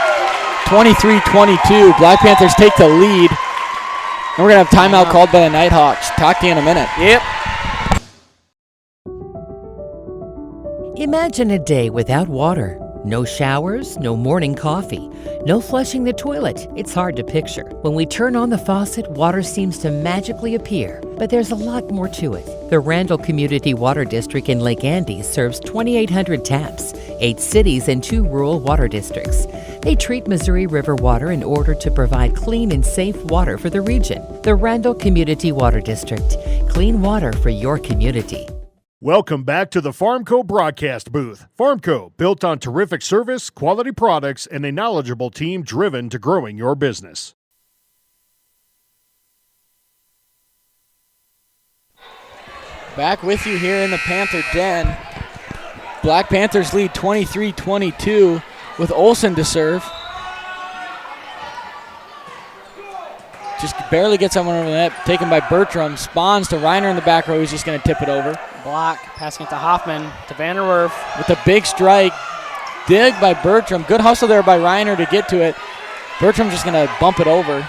Speaker 2: 23-22. Black Panthers take the lead. And we're going to have timeout called by the Nighthawks. Talk to you in a minute.
Speaker 3: Yep.
Speaker 5: Imagine a day without water. No showers, no morning coffee, no flushing the toilet. It's hard to picture. When we turn on the faucet, water seems to magically appear. But there's a lot more to it. The Randall Community Water District in Lake Andes serves 2,800 taps, 8 cities and 2 rural water districts. They treat Missouri River water in order to provide clean and safe water for the region. The Randall Community Water District. Clean water for your community.
Speaker 10: Welcome back to the Farmco broadcast booth. Farmco, built on terrific service, quality products, and a knowledgeable team driven to growing your business.
Speaker 2: Back with you here in the Panther Den. Black Panthers lead 23-22 with Olsen to serve. Just barely gets someone over the net, taken by Bertram. Spawns to Reiner in the back row. He's just going to tip it over.
Speaker 3: Block, passing it to Hoffman, to Vanderwerf.
Speaker 2: With a big strike. Dig by Bertram. Good hustle there by Reiner to get to it. Bertram just going to bump it over.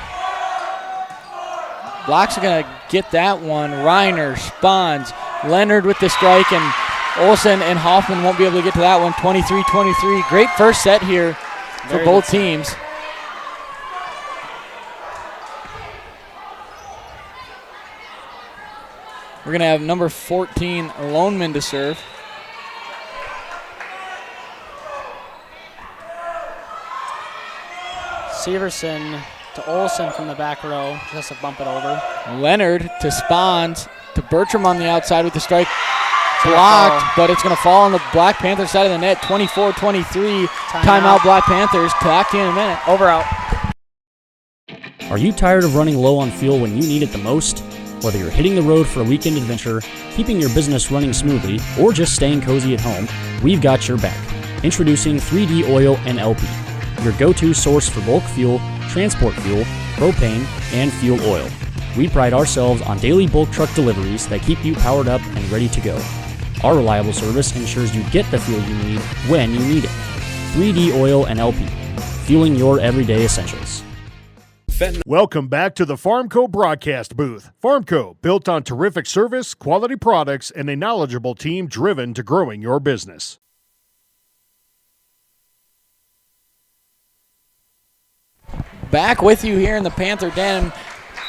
Speaker 2: Blocks are going to get that one. Reiner, Spawns, Leonard with the strike, and Olsen and Hoffman won't be able to get to that one. 23-23. Great first set here for both teams. We're going to have number 14, Loneman, to serve.
Speaker 3: Severson to Olsen from the back row. Just to bump it over.
Speaker 2: Leonard to Spawns, to Bertram on the outside with the strike. Blocked, but it's going to fall on the Black Panther side of the net. 24-23. Timeout Black Panthers. Back to you in a minute.
Speaker 3: Over out.
Speaker 6: Are you tired of running low on fuel when you need it the most? Whether you're hitting the road for a weekend adventure, keeping your business running smoothly, or just staying cozy at home, we've got your back. Introducing 3D Oil and LP, your go-to source for bulk fuel, transport fuel, propane, and fuel oil. We pride ourselves on daily bulk truck deliveries that keep you powered up and ready to go. Our reliable service ensures you get the fuel you need when you need it. 3D Oil and LP, fueling your everyday essentials.
Speaker 10: Welcome back to the Farmco broadcast booth. Farmco, built on terrific service, quality products, and a knowledgeable team driven to growing your business.
Speaker 2: Back with you here in the Panther Den.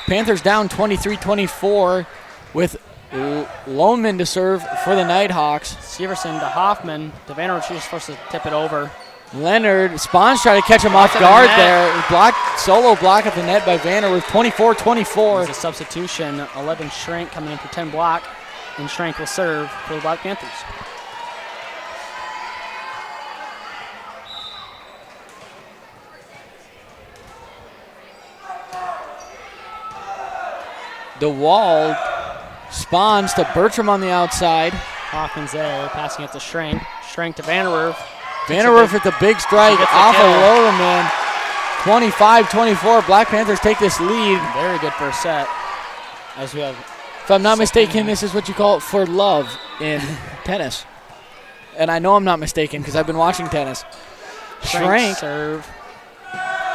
Speaker 2: Panthers down 23-24 with Loneman to serve for the Nighthawks.
Speaker 3: Severson to Hoffman. To Vanderwerf, she's supposed to tip it over.
Speaker 2: Leonard, Spawns trying to catch him off guard there. Solo block at the net by Vanderwerf, 24-24.
Speaker 3: There's a substitution, 11 Schrank coming in for 10 block, and Schrank will serve for the Black Panthers.
Speaker 2: DeWald, Spawns to Bertram on the outside.
Speaker 3: Hoffman's there, passing it to Schrank. Schrank to Vanderwerf.
Speaker 2: Vanderwerf with the big strike off of Lodeman. 25-24. Black Panthers take this lead.
Speaker 3: Very good first set. As we have,
Speaker 2: if I'm not mistaken, this is what you call it for love in tennis. And I know I'm not mistaken because I've been watching tennis. Schrank.
Speaker 3: Serve.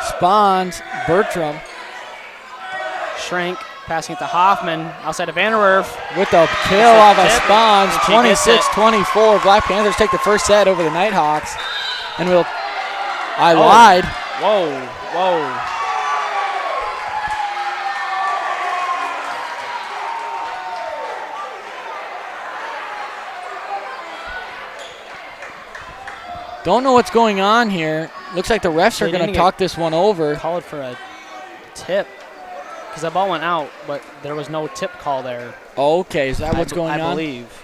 Speaker 2: Spawns. Bertram.
Speaker 3: Schrank passing it to Hoffman. Outside of Vanderwerf.
Speaker 2: With the kill off of Spawns. 26-24. Black Panthers take the first set over the Nighthawks. And I lied.
Speaker 3: Whoa.
Speaker 2: Don't know what's going on here. Looks like the refs are going to talk this one over.
Speaker 3: Called for a tip. Because the ball went out, but there was no tip call there.
Speaker 2: Okay, is that what's going on?
Speaker 3: I believe.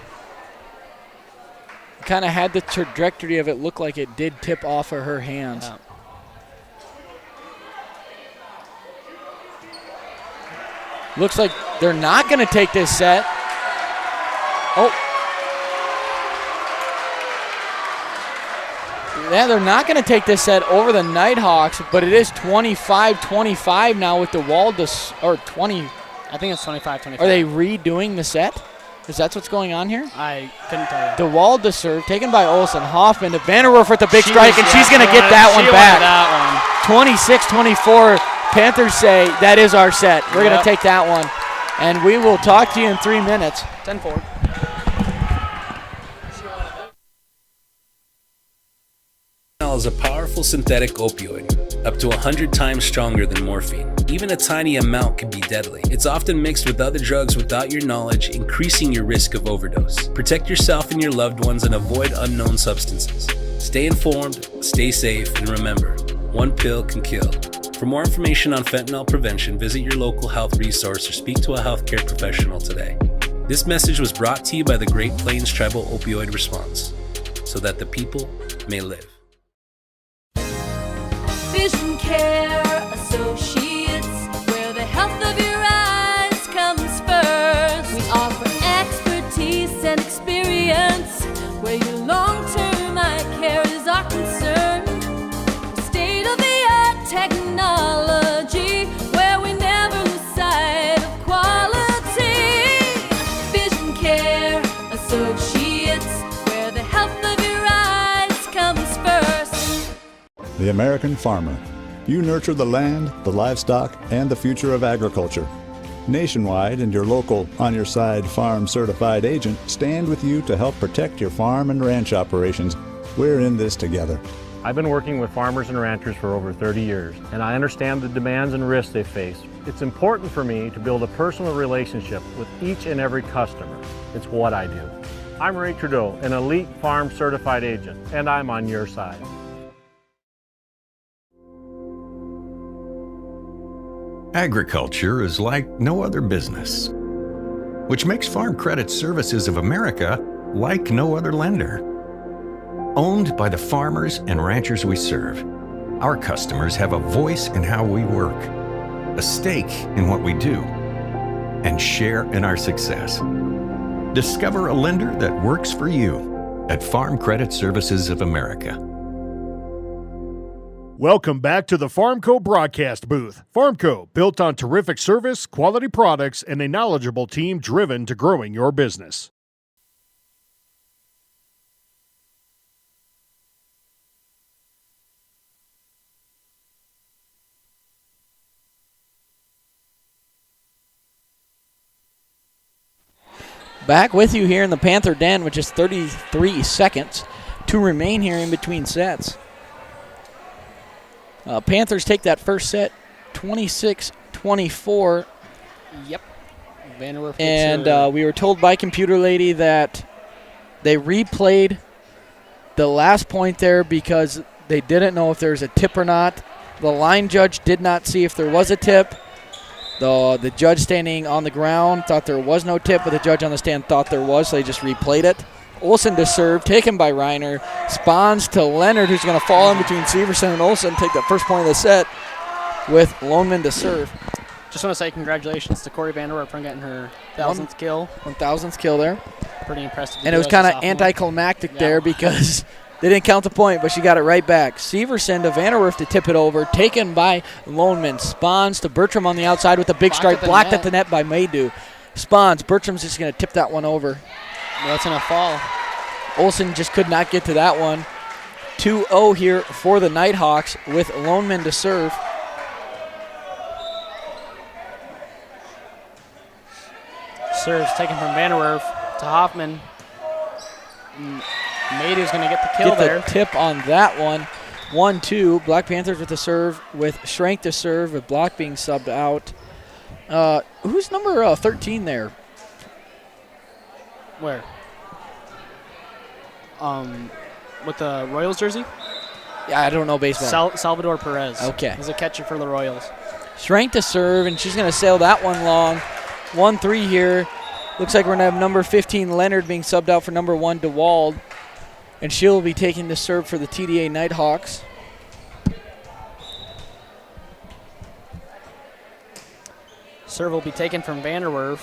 Speaker 2: Kind of had the trajectory of it look like it did tip off of her hands.
Speaker 3: Yeah.
Speaker 2: Looks like they're not going to take this set. Oh. Yeah, they're not going to take this set over the Nighthawks, but it is 25-25 now with DeWald, or 20.
Speaker 3: I think it's 25-25.
Speaker 2: Are they redoing the set? Is that what's going on here?
Speaker 3: I couldn't tell you.
Speaker 2: DeWald to serve, taken by Olsen. Hoffman to Vanderwerf with the big strike, and she's going to get that one back. 26-24. Panthers say that is our set. We're going to take that one. And we will talk to you in 3 minutes.
Speaker 3: 10-4.
Speaker 7: synthetic opioid, up to 100 times stronger than morphine. Even a tiny amount can be deadly. It's often mixed with other drugs without your knowledge, increasing your risk of overdose. Protect yourself and your loved ones and avoid unknown substances. Stay informed, stay safe, and remember, one pill can kill. For more information on fentanyl prevention, visit your local health resource or speak to a healthcare professional today. This message was brought to you by the Great Plains Tribal Opioid Response, so that the people may live.
Speaker 8: Vision Care Associates, where the health of your eyes comes first. We offer expertise and experience, where your long-term eye care is our concern. State-of-the-art technology, where we never lose sight of quality. Vision Care Associates, where the health of your eyes comes first.
Speaker 11: The American farmer. You nurture the land, the livestock, and the future of agriculture. Nationwide and your local On Your Side Farm certified agent stand with you to help protect your farm and ranch operations. We're in this together.
Speaker 10: I've been working with farmers and ranchers for over 30 years, and I understand the demands and risks they face. It's important for me to build a personal relationship with each and every customer. It's what I do. I'm Ray Trudeau, an elite farm certified agent, and I'm on your side.
Speaker 13: Agriculture is like no other business, which makes Farm Credit Services of America like no other lender. Owned by the farmers and ranchers we serve, our customers have a voice in how we work, a stake in what we do, and share in our success. Discover a lender that works for you at Farm Credit Services of America.
Speaker 10: Welcome back to the Farmco broadcast booth. Farmco, built on terrific service, quality products, and a knowledgeable team driven to growing your business.
Speaker 2: Back with you here in the Panther Den with just 33 seconds to remain here in between sets. Panthers take that first set 26-24.
Speaker 3: Yep. Vanderwerf
Speaker 2: And we were told by Computer Lady that they replayed the last point there because they didn't know if there was a tip or not. The line judge did not see if there was a tip. The judge standing on the ground thought there was no tip, but the judge on the stand thought there was, so they just replayed it. Olsen to serve, taken by Reiner. Spawns to Leonard, who's going to fall in between Severson and Olsen, take that first point of the set with Loneman to serve.
Speaker 3: Just want to say congratulations to Corey Vanderwerf for getting her 1,000th kill.
Speaker 2: 1,000th kill there.
Speaker 3: Pretty impressive.
Speaker 2: And it was kind of anticlimactic there because they didn't count the point, but she got it right back. Severson to Vanderwerf to tip it over, taken by Loneman. Spawns to Bertram on the outside with a big strike, blocked at the net by Maydew. Spawns, Bertram's just going to tip that one over.
Speaker 3: Well, that's going to fall.
Speaker 2: Olsen just could not get to that one. 2-0 here for the Nighthawks with Loneman to serve.
Speaker 3: Serves taken from Vanderwerf to Hoffman. Maydew's going to get the kill there.
Speaker 2: Get the tip on that one. 1-2. Black Panthers with the serve with Schrank to serve with Block being subbed out. Who's number 13 there?
Speaker 3: Where? With the Royals jersey?
Speaker 2: Yeah, I don't know baseball.
Speaker 3: Salvador Perez.
Speaker 2: Okay.
Speaker 3: He's a catcher for the Royals.
Speaker 2: Schrank to serve, and she's going to sail that one long. 1-3 here. Looks like we're going to have number 15, Leonard, being subbed out for number 1, DeWald. And she'll be taking the serve for the TDA Nighthawks.
Speaker 3: Serve will be taken from Vanderwerf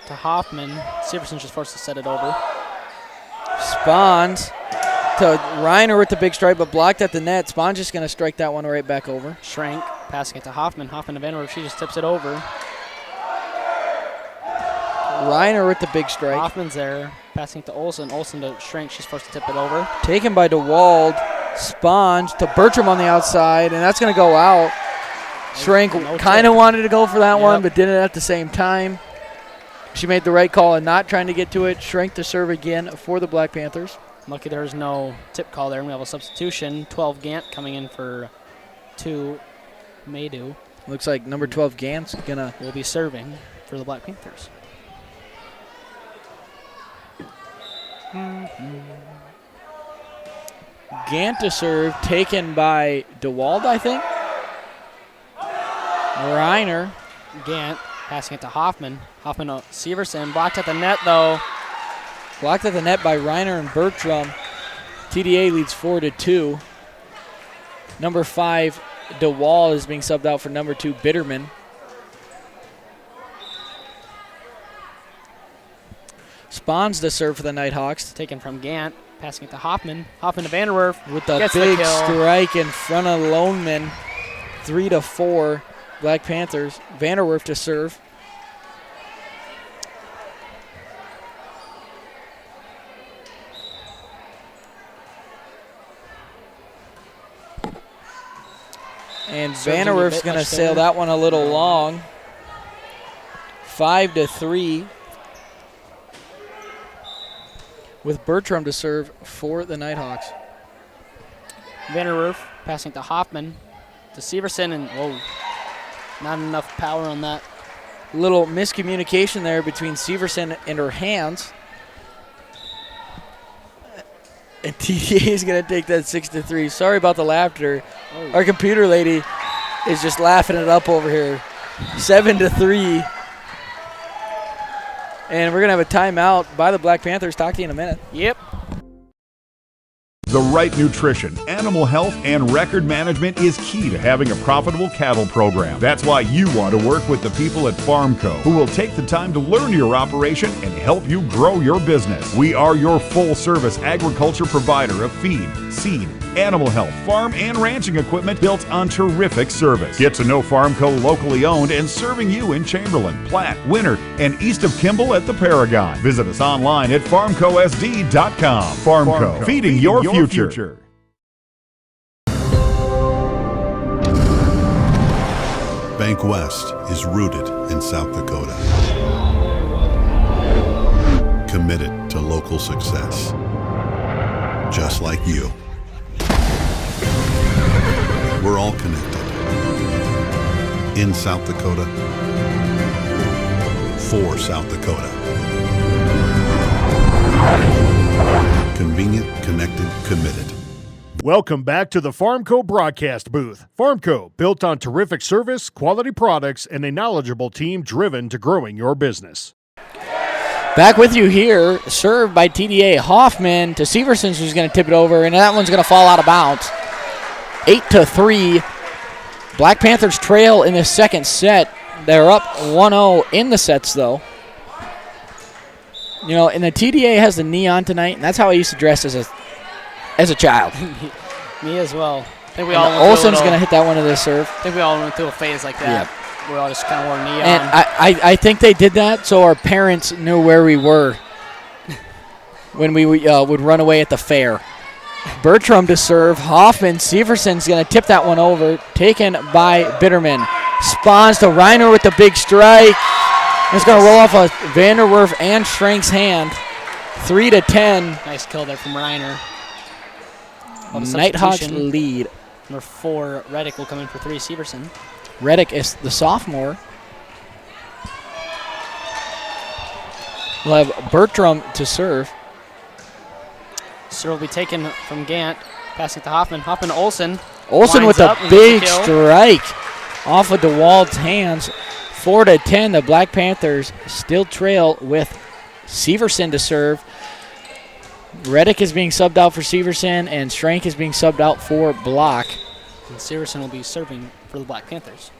Speaker 3: to Hoffman. Severson's just forced to set it over.
Speaker 2: Spawns to Reiner with the big strike, but blocked at the net. Spawns just going to strike that one right back over.
Speaker 3: Schrank passing it to Hoffman. Hoffman to Vanderwerf. She just tips it over.
Speaker 2: Reiner with the big strike.
Speaker 3: Hoffman's there. Passing it to Olsen. Olsen to Schrank. She's forced to tip it over.
Speaker 2: Taken by DeWald. Spawns to Bertram on the outside, and that's going to go out. Schrank kind of wanted to go for that one, but didn't at the same time. She made the right call and not trying to get to it. Schrank to serve again for the Black Panthers.
Speaker 3: Lucky there's no tip call there. We have a substitution. 12 Gant coming in for 2 Maydew.
Speaker 2: Looks like number 12 Gant's
Speaker 3: will be serving for the Black Panthers.
Speaker 2: Gant to serve, taken by DeWald, I think. Reiner.
Speaker 3: Gant passing it to Hoffman. Hoffman to Severson. Blocked at the net, though.
Speaker 2: Blocked at the net by Reiner and Bertram. TDA leads 4-2. Number 5, DeWall is being subbed out for number 2, Bitterman. Spawns to serve for the Nighthawks.
Speaker 3: Taken from Gant. Passing it to Hoffman. Hoffman to Vanderwerf.
Speaker 2: With a big strike in front of Loneman. 3-4, Black Panthers. Vanderwerf to serve. And Vanderwerf's going to sail that one a little long. 5-3. With Bertram to serve for the Nighthawks.
Speaker 3: Vanderwerf passing to Hoffman. To Severson, and whoa, not enough power on that.
Speaker 2: Little miscommunication there between Severson and her hands. And TDA is going to take that 6-3. Sorry about the laughter. Oh. Our computer lady is just laughing it up over here. 7-3. And we're going to have a timeout by the Black Panthers. Talk to you in a minute.
Speaker 3: Yep.
Speaker 9: The right nutrition, animal health, and record management is key to having a profitable cattle program. That's why you want to work with the people at Farmco, who will take the time to learn your operation and help you grow your business. We are your full-service agriculture provider of feed, seed, animal health, farm, and ranching equipment built on terrific service. Get to know Farmco locally owned and serving you in Chamberlain, Platte, Winter, and east of Kimball at the Paragon. Visit us online at farmcosd.com. Farmco, feeding your future.
Speaker 12: Bank West is rooted in South Dakota. Committed to local success. Just like you. We're all connected. In South Dakota. For South Dakota. Convenient, connected, committed.
Speaker 10: Welcome back to the Farmco broadcast booth. Farmco, built on terrific service, quality products, and a knowledgeable team driven to growing your business.
Speaker 2: Back with you here, served by TDA. Hoffman to Severson, who's going to tip it over, and that one's going to fall out of bounds. 8-3. Black Panthers trail in the second set. They're up 1-0 in the sets, though. You know, and the TDA has the knee on tonight, and that's how I used to dress as a child.
Speaker 3: Me as well. I think we all
Speaker 2: Olsen's going to hit that one to the serve.
Speaker 3: I think we all went through a phase like that. Yeah. We all just kind of wore a knee
Speaker 2: and
Speaker 3: on.
Speaker 2: I think they did that so our parents knew where we were when we would run away at the fair. Bertram to serve. Hoffman. Severson's going to tip that one over. Taken by Bitterman. Spawns to Reiner with the big strike. It's going to roll off of Vanderwerf and Schrank's hand. 3-10.
Speaker 3: Nice kill there from Reiner.
Speaker 2: Nighthawks lead.
Speaker 3: Number 4, Reddick will come in for 3, Severson.
Speaker 2: Reddick is the sophomore. We'll have Bertram to serve.
Speaker 3: Serve will be taken from Gant. Passing to Hoffman. Hoffman to Olsen.
Speaker 2: Olsen with a big strike off of DeWald's hands. 4-10. The Black Panthers still trail with Severson to serve. Reddick is being subbed out for Severson, and Schrank is being subbed out for Block.
Speaker 3: And Severson will be serving for the Black Panthers.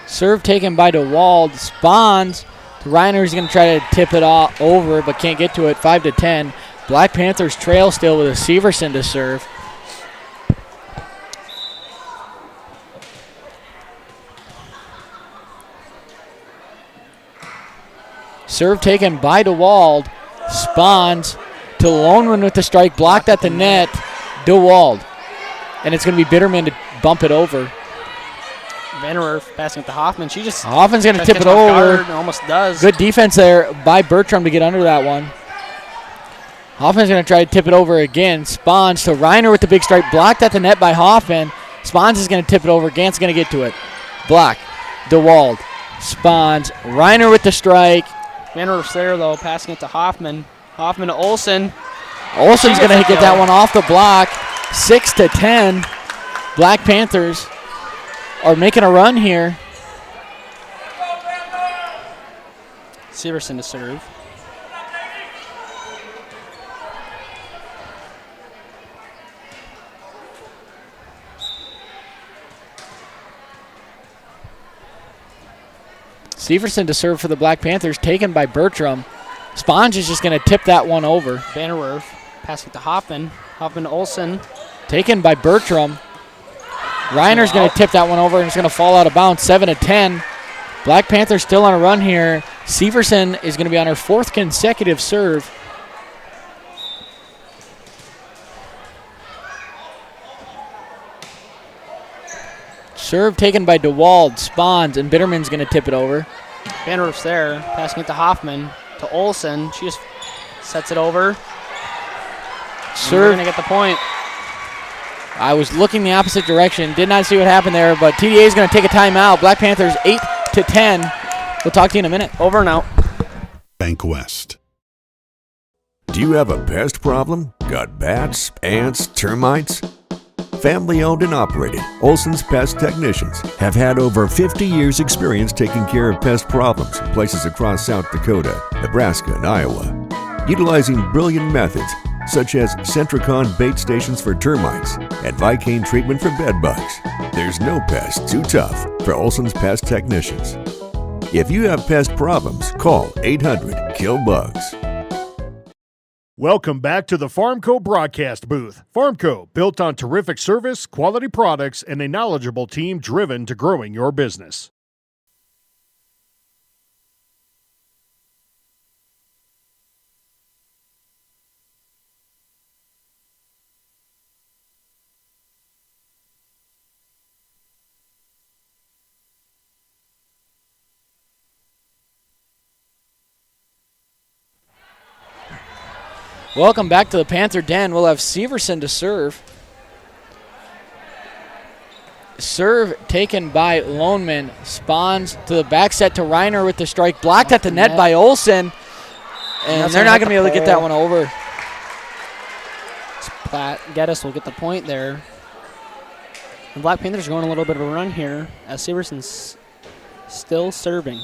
Speaker 2: Serve taken by DeWald. Spawns. Reiner is going to try to tip it over, but can't get to it. 5-10. Black Panthers trail still with a Severson to serve. Serve taken by DeWald. Spawns to Loneman with the strike. Blocked at the net. DeWald. And it's going to be Bitterman to bump it over.
Speaker 3: Vanderwerf passing it to Hoffman.
Speaker 2: Hoffman's going to tip it over.
Speaker 3: Almost does.
Speaker 2: Good defense there by Bertram to get under that one. Hoffman's going to try to tip it over again. Spawns to Reiner with the big strike. Blocked at the net by Hoffman. Spawns is going to tip it over. Gant's going to get to it. Block. DeWald. Spawns. Reiner with the strike.
Speaker 3: Vanderwerf's there, though, passing it to Hoffman. Hoffman to Olsen.
Speaker 2: Olsen's going to get that one off the block. 6-10. Black Panthers are making a run here.
Speaker 3: Severson to serve.
Speaker 2: Severson to serve for the Black Panthers, taken by Bertram. Sponge is just going to tip that one over.
Speaker 3: Vanderwerf passing it to Hoffman. Hoffman to Olsen.
Speaker 2: Taken by Bertram. Reiner's going to tip that one over and it's going to fall out of bounds. 7-10. Black Panthers still on a run here. Severson is going to be on her 4th consecutive serve. Serve taken by DeWald, Spawns, and Bitterman's going to tip it over.
Speaker 3: Vanderwerf's there, passing it to Hoffman, to Olsen. She just sets it over.
Speaker 2: Serve.
Speaker 3: Going to get the point.
Speaker 2: I was looking the opposite direction. Did not see what happened there, but TDA is going to take a timeout. Black Panthers 8-10. We'll talk to you in a minute.
Speaker 3: Over and out.
Speaker 12: Bank West.
Speaker 14: Do you have a pest problem? Got bats, ants, termites? Family owned and operated, Olson's Pest Technicians have had over 50 years experience taking care of pest problems in places across South Dakota, Nebraska, and Iowa. Utilizing brilliant methods such as Centricon bait stations for termites and Vicane treatment for bed bugs, there's no pest too tough for Olson's Pest Technicians. If you have pest problems, call 800-KILL-BUGS.
Speaker 10: Welcome back to the Farmco broadcast booth. Farmco, built on terrific service, quality products, and a knowledgeable team driven to growing your business.
Speaker 2: Welcome back to the Panther Den. We'll have Severson to serve. Serve taken by Loneman. Spawns to the back set to Reiner with the strike. Blocked at the net by Olsen. And they're not going to be able to get that one over.
Speaker 3: Platte-Geddes will get the point there. The Black Panthers are going a little bit of a run here as Severson's still serving.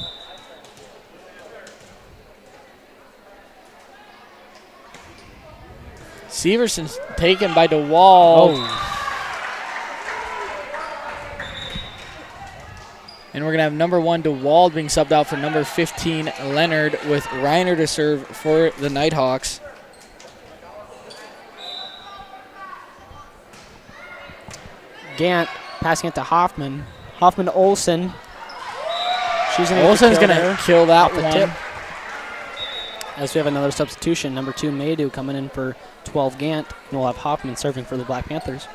Speaker 2: Severson's taken by DeWald. And we're going to have number 1 DeWald being subbed out for number 15 Leonard with Reiner to serve for the Nighthawks.
Speaker 3: Gant passing it to Hoffman. Hoffman to Olsen.
Speaker 2: Olsen's going to kill that one.
Speaker 3: Tip. As we have another substitution, number 2 Maydew coming in for 12 Gant, and we'll have Hoffman serving for the Black Panthers.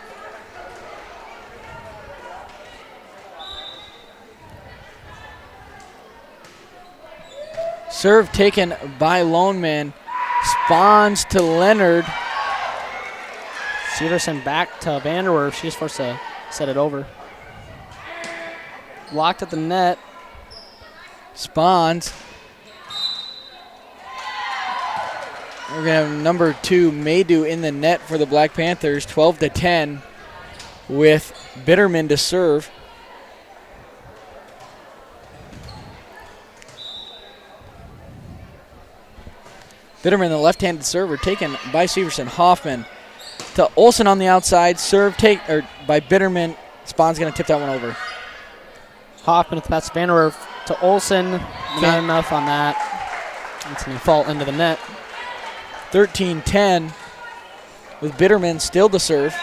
Speaker 2: Serve taken by Loneman. Spawns to Leonard.
Speaker 3: Severson back to Vanderwerf. She's forced to set it over. Blocked at the net.
Speaker 2: Spawns. We're going to have number 2 Maydew in the net for the Black Panthers, 12-10, with Bitterman to serve. Bitterman, the left-handed server, taken by Severson. Hoffman to Olsen on the outside. Serve by Bitterman. Spawn's going to tip that one over.
Speaker 3: Hoffman with the pass to Vanderwerf to Olsen. Not enough on that. It's going to fall into the net.
Speaker 2: 13-10 with Bitterman still to serve.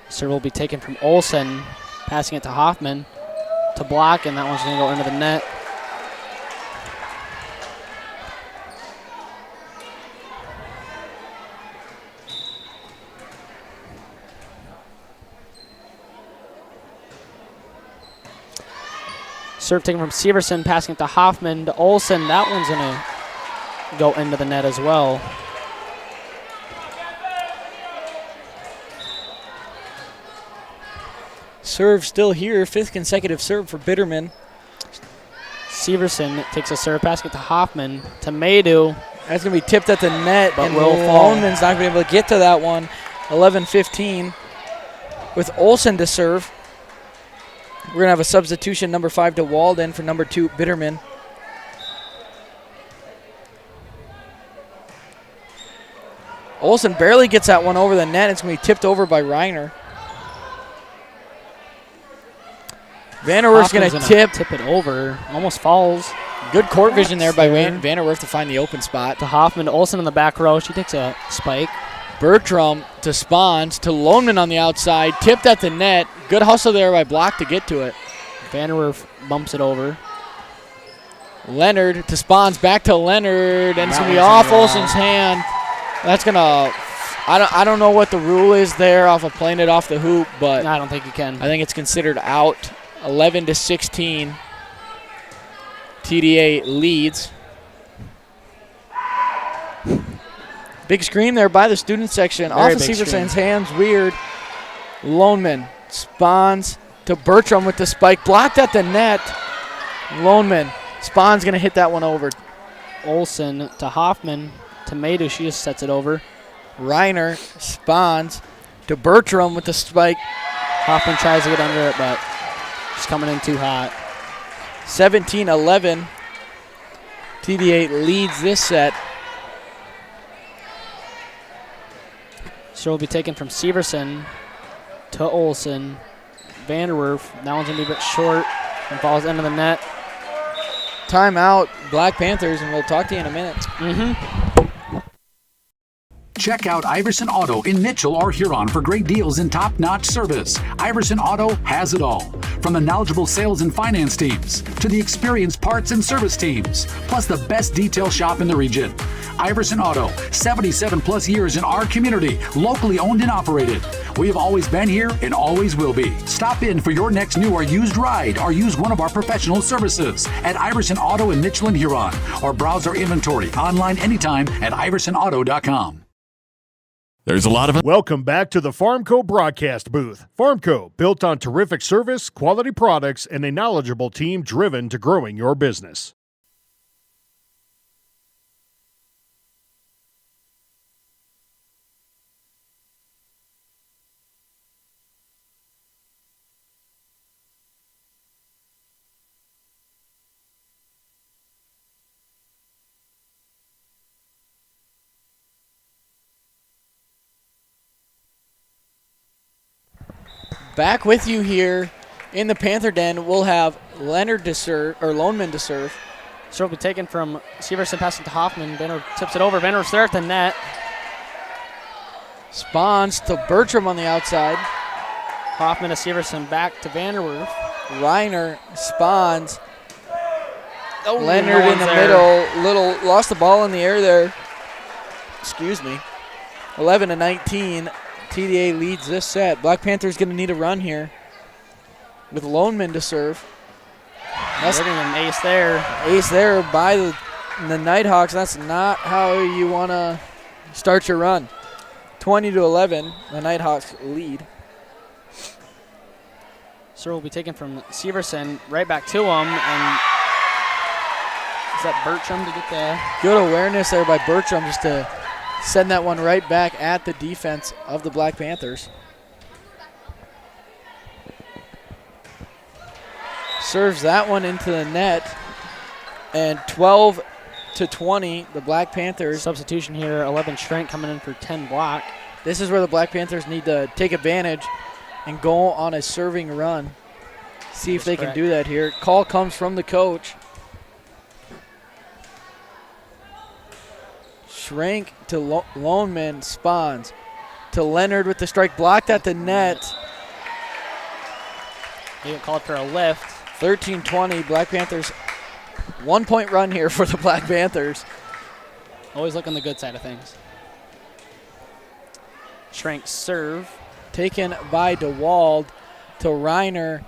Speaker 3: Serve will be taken from Olsen, passing it to Hoffman to block, and that one's going to go into the net. Serve taken from Severson, passing it to Hoffman to Olsen. That one's going to go into the net as well.
Speaker 2: Serve still here, 5th consecutive serve for Bitterman.
Speaker 3: Severson takes a serve, passing it to Hoffman to Maydew.
Speaker 2: That's going to be tipped at the net,
Speaker 3: but
Speaker 2: and
Speaker 3: will fall.
Speaker 2: Loneman's not going to be able to get to that one. 11-15 with Olsen to serve. We're going to have a substitution, number 5 to Walden for number 2, Bitterman. Olsen barely gets that one over the net. It's going to be tipped over by Reiner. Vanderwerf's going to
Speaker 3: tip it over. Almost falls.
Speaker 2: Good court vision there by Vanderwerf to find the open spot.
Speaker 3: To Hoffman, to Olsen in the back row. She takes a spike.
Speaker 2: Bertram to Spahns, to Loneman on the outside. Tipped at the net. Good hustle there by Block to get to it.
Speaker 3: Vanderwerf bumps it over.
Speaker 2: Leonard to Spahns, back to Leonard, and it's going to be off Olsen's hand. That's going to, I don't know what the rule is there off of playing it off the hoop, but
Speaker 3: I don't think you can.
Speaker 2: I think it's considered out. 11-16. TDA leads. Big screen there by the student section.
Speaker 3: Very
Speaker 2: off of
Speaker 3: big
Speaker 2: Severson's hands, weird. Loneman, Spahns to Bertram with the spike. Blocked at the net. Loneman. Spahns going to hit that one over.
Speaker 3: Olsen to Hoffman. To Maydew, she just sets it over.
Speaker 2: Reiner, Spahns to Bertram with the spike.
Speaker 3: Hoffman tries to get under it, but she's coming in too hot.
Speaker 2: 17-11. TD8 leads this set.
Speaker 3: So will be taken from Severson to Olsen. Vanderwerf. That one's going to be a bit short and falls into the net.
Speaker 2: Timeout, Black Panthers, and we'll talk to you in a minute.
Speaker 15: Check out Iverson Auto in Mitchell or Huron for great deals and top-notch service. Iverson Auto has it all. From the knowledgeable sales and finance teams to the experienced parts and service teams, plus the best detail shop in the region. Iverson Auto, 77 plus years in our community, locally owned and operated. We have always been here and always will be. Stop in for your next new or used ride or use one of our professional services at Iverson Auto in Mitchell and Huron, or browse our inventory online anytime at iversonauto.com.
Speaker 10: There's a lot of Welcome back to the Farmco broadcast booth. Farmco, built on terrific service, quality products, and a knowledgeable team driven to growing your business.
Speaker 2: Back with you here in the Panther Den. We'll have Leonard to serve, or Loneman to serve.
Speaker 3: So will be taken from Severson, passing to Hoffman. Vanderwerf tips it over. Vanderwerf's there at the net.
Speaker 2: Spahns to Bertram on the outside.
Speaker 3: Hoffman to Severson, back to Vanderwerf.
Speaker 2: Reiner, Spahns.
Speaker 3: Oh,
Speaker 2: Leonard in the middle. Lost the ball in the air there. Excuse me. 11-19. TDA leads this set. Black Panthers going to need a run here with Loneman to serve.
Speaker 3: That's an ace there.
Speaker 2: Ace there by the Nighthawks. That's not how you want to start your run. 20-11, the Nighthawks lead.
Speaker 3: So will be taken from Severson right back to him, and is that Bertram to get the
Speaker 2: good awareness there by Bertram just to send that one right back at the defense of the Black Panthers. Serves that one into the net. And 12-20, the Black Panthers.
Speaker 3: Substitution here, 11 Schrank coming in for 10 Block.
Speaker 2: This is where the Black Panthers need to take advantage and go on a serving run. See if they can do that here. Call comes from the coach. Schrank to Loneman, Spahns to Leonard with the strike, blocked at the net.
Speaker 3: They get called for a lift.
Speaker 2: 13-20, Black Panthers. 1 point run here for the Black Panthers.
Speaker 3: Always look on the good side of things. Schrank serve.
Speaker 2: Taken by DeWald to Reiner.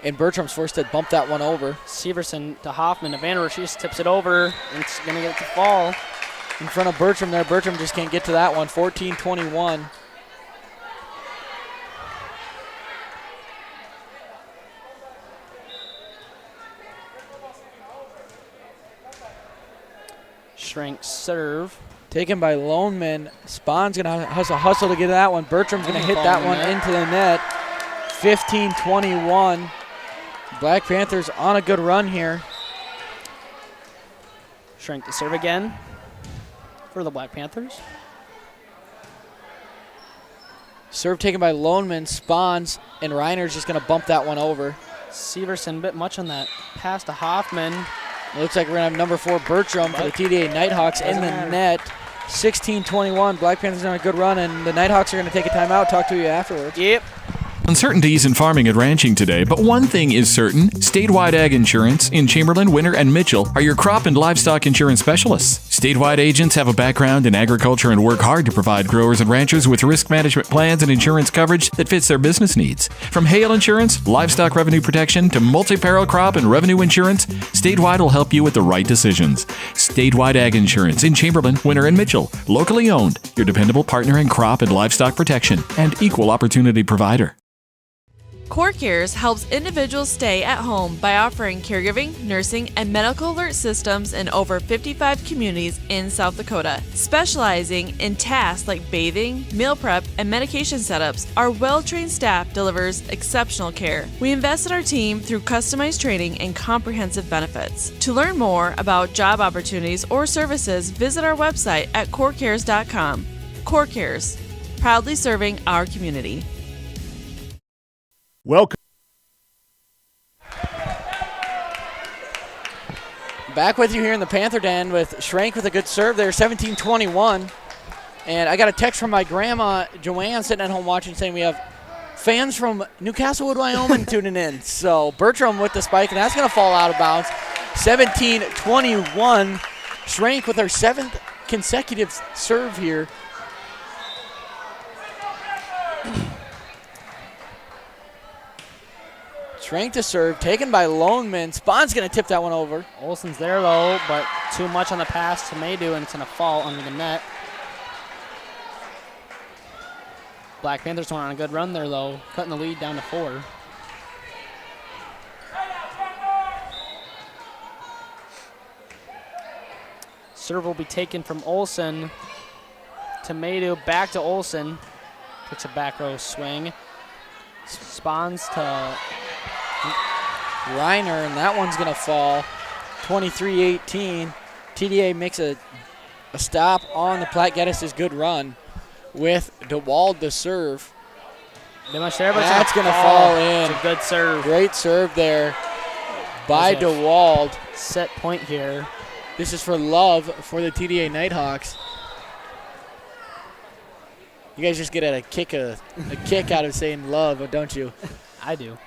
Speaker 2: And Bertram's forced to bump that one over.
Speaker 3: Severson to Hoffman. Vanderwerf, she just tips it over. And it's going to get it to fall.
Speaker 2: In front of Bertram there. Bertram just can't get to that one. 14-21.
Speaker 3: Schrank serve.
Speaker 2: Taken by Loneman. Spahn's going to hustle to get to that one. Bertram's going to hit that one into the net. 15-21. Black Panthers on a good run here.
Speaker 3: Schrank to serve again for the Black Panthers.
Speaker 2: Serve taken by Loneman. Spahns and Reiner's just going to bump that one over.
Speaker 3: Severson a bit much on that pass to Hoffman.
Speaker 2: It looks like we're going to have number 4 Bertram for the TDA Nighthawks in the net. 16-21. Black Panthers on a good run, and the Nighthawks are going to take a timeout. Talk to you afterwards.
Speaker 3: Yep.
Speaker 16: Uncertainties in farming and ranching today, but one thing is certain. Statewide Ag Insurance in Chamberlain, Winter, and Mitchell are your crop and livestock insurance specialists. Statewide agents have a background in agriculture and work hard to provide growers and ranchers with risk management plans and insurance coverage that fits their business needs. From hail insurance, livestock revenue protection, to multi-peril crop and revenue insurance, Statewide will help you with the right decisions. Statewide Ag Insurance in Chamberlain, Winter, and Mitchell. Locally owned, your dependable partner in crop and livestock protection and equal opportunity provider.
Speaker 17: CoreCares helps individuals stay at home by offering caregiving, nursing, and medical alert systems in over 55 communities in South Dakota. Specializing in tasks like bathing, meal prep, and medication setups, our well-trained staff delivers exceptional care. We invest in our team through customized training and comprehensive benefits. To learn more about job opportunities or services, visit our website at corecares.com. CoreCares, proudly serving our community.
Speaker 10: Welcome.
Speaker 2: Back with you here in the Panther Den with Schrank with a good serve there, 17-21. And I got a text from my grandma, Joanne, sitting at home watching, saying we have fans from Newcastlewood, Wyoming tuning in. So Bertram with the spike, and that's going to fall out of bounds. 17-21. Schrank with her 7th consecutive serve here. Schrank to serve, taken by Loneman. Spahn's going to tip that one over.
Speaker 3: Olsen's there, though, but too much on the pass to Maydew, and it's going to fall under the net. Black Panthers went on a good run there, though, cutting the lead down to 4. Serve will be taken from Olsen to Maydew, back to Olsen. Takes a back row swing. Spawns to
Speaker 2: Reiner, and that one's going to fall. 23-18. TDA makes a stop on the Platte-Geddes' good run with DeWald to serve.
Speaker 3: Not much there, but
Speaker 2: that's going to fall in.
Speaker 3: It's a good serve.
Speaker 2: Great serve there by DeWald.
Speaker 3: Set point here.
Speaker 2: This is for Love for the TDA Nighthawks. You guys just get a kick out of saying love, don't you?
Speaker 3: I do.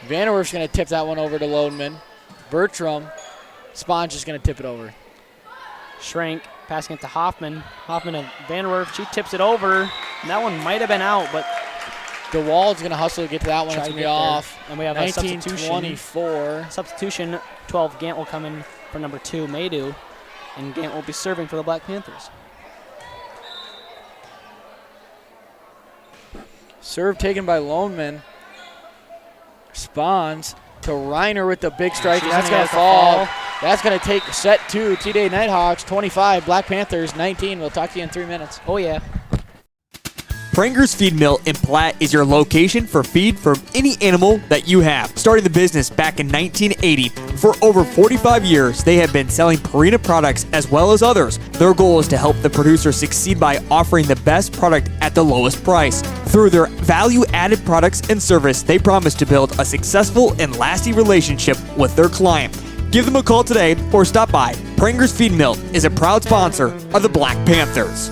Speaker 2: Vanderwerf's going to tip that one over to Loneman. Bertram. Spahn's just going to tip it over.
Speaker 3: Schrank passing it to Hoffman. Hoffman and Vanderwerf. She tips it over. And that one might have been out, but
Speaker 2: DeWald's going to hustle to get to that one. It's going to be off.
Speaker 3: And we have a substitution.
Speaker 2: 19-24.
Speaker 3: Substitution. 12. Gant will come in for number 2, Maydew. And Gant will be serving for the Black Panthers.
Speaker 2: Serve taken by Loneman. Spawns to Reiner with the big strike, and that's going to fall. That's going to take set 2. TDA Nighthawks 25, Black Panthers 19. We'll talk to you in 3 minutes.
Speaker 3: Oh, yeah.
Speaker 4: Pranger's Feed Mill in Platte is your location for feed from any animal that you have. Starting the business back in 1980, for over 45 years, they have been selling Purina products as well as others. Their goal is to help the producer succeed by offering the best product at the lowest price. Through their value-added products and service, they promise to build a successful and lasting relationship with their client. Give them a call today or stop by. Pranger's Feed Mill is a proud sponsor of the Black Panthers.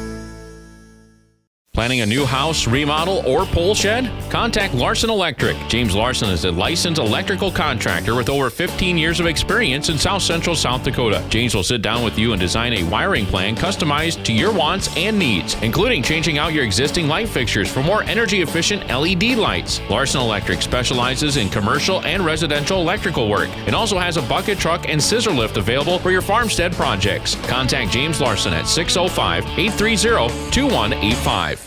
Speaker 18: Planning a new house, remodel, or pole shed? Contact Larson Electric. James Larson is a licensed electrical contractor with over 15 years of experience in South Central South Dakota. James will sit down with you and design a wiring plan customized to your wants and needs, including changing out your existing light fixtures for more energy-efficient LED lights. Larson Electric specializes in commercial and residential electrical work and also has a bucket truck and scissor lift available for your farmstead projects. Contact James Larson at 605-830-2185.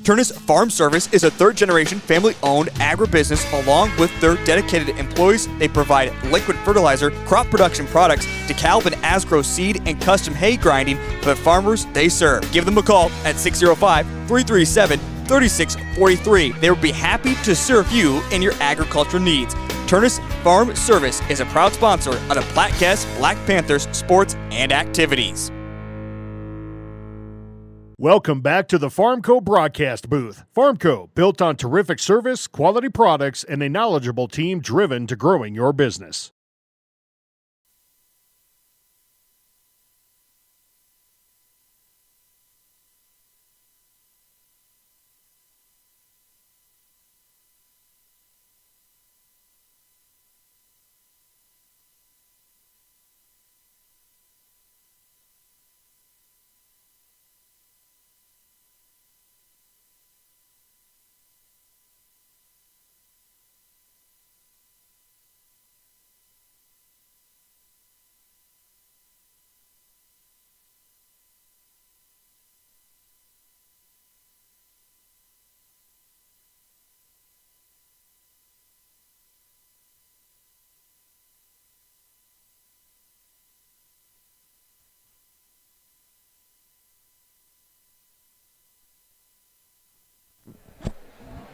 Speaker 4: Turnus Farm Service is a third-generation family-owned agribusiness. Along with their dedicated employees, they provide liquid fertilizer, crop production products, DeKalb and Asgrow seed, and custom hay grinding for the farmers they serve. Give them a call at 605-337-3643. They would be happy to serve you and your agricultural needs. Turnus Farm Service is a proud sponsor of the Platte-Geddes Black Panthers sports and activities.
Speaker 10: Welcome back to the Farmco broadcast booth. Farmco, built on terrific service, quality products, and a knowledgeable team driven to growing your business.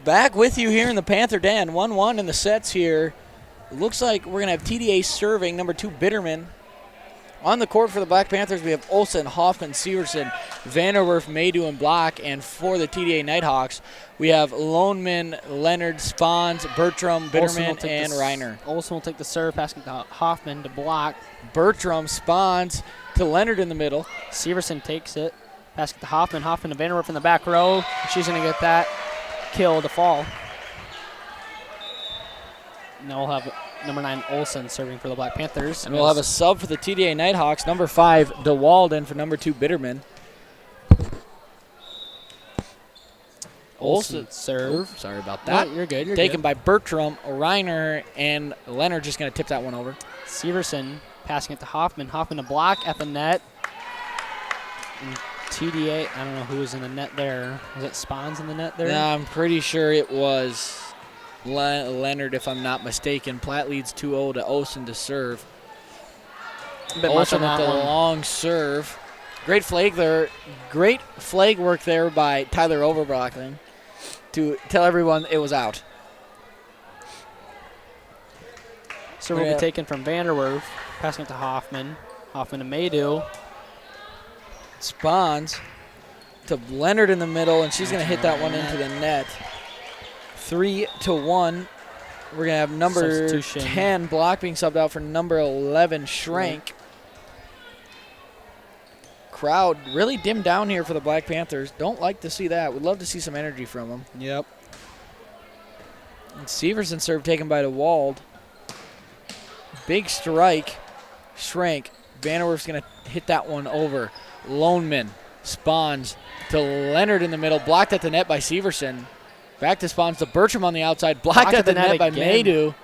Speaker 2: Back with you here in the Panther Den. 1-1 in the sets here. It looks like we're going to have TDA serving, number 2, Bitterman. On the court for the Black Panthers, we have Olsen, Hoffman, Severson, Vanderwerf, Maydew, and Block. And for the TDA Nighthawks, we have Loneman, Leonard, Spahns, Bertram, Bitterman, and Reiner.
Speaker 3: Olsen will take the serve, passing to Hoffman to Block.
Speaker 2: Bertram, Spahns to Leonard in the middle.
Speaker 3: Severson takes it, passing to Hoffman. Hoffman to Vanderwerf in the back row. She's going to get that kill to fall. Now we'll have number 9 Olsen serving for the Black Panthers.
Speaker 2: And we'll have a sub for the TDA Nighthawks, number 5 DeWalden for number 2 Bitterman. Olsen
Speaker 3: serve.
Speaker 2: Sorry about that.
Speaker 3: No, you're good. You're
Speaker 2: Taken
Speaker 3: good.
Speaker 2: by Bertram, Reiner, and Leonard just going to tip that one over.
Speaker 3: Severson passing it to Hoffman. Hoffman to Block at the net. And TDA, I don't know who was in the net there. Was it Spahns in the net there?
Speaker 2: No, I'm pretty sure it was Leonard, if I'm not mistaken. Platte leads 2-0 to Olsen to serve. Olsen with the long serve. Great flag there. Great flag work there by Tyler Overbrockling to tell everyone it was out.
Speaker 3: So will be taken from Vanderwerf, passing it to Hoffman. Hoffman to Maydew.
Speaker 2: Spahns to Leonard in the middle, and she's going to hit that one into the net. 3-1. We're going to have number 10 Block being subbed out for number 11 Schrank. Crowd really dimmed down here for the Black Panthers. Don't like to see that. Would love to see some energy from them.
Speaker 3: Yep.
Speaker 2: And Severson serve taken by DeWald. Big strike. Schrank. Vanderwerf's going to hit that one over. Loneman, Spahns to Leonard in the middle, blocked at the net by Severson. Back to Spahns to Bertram on the outside, blocked at the net by Maydew.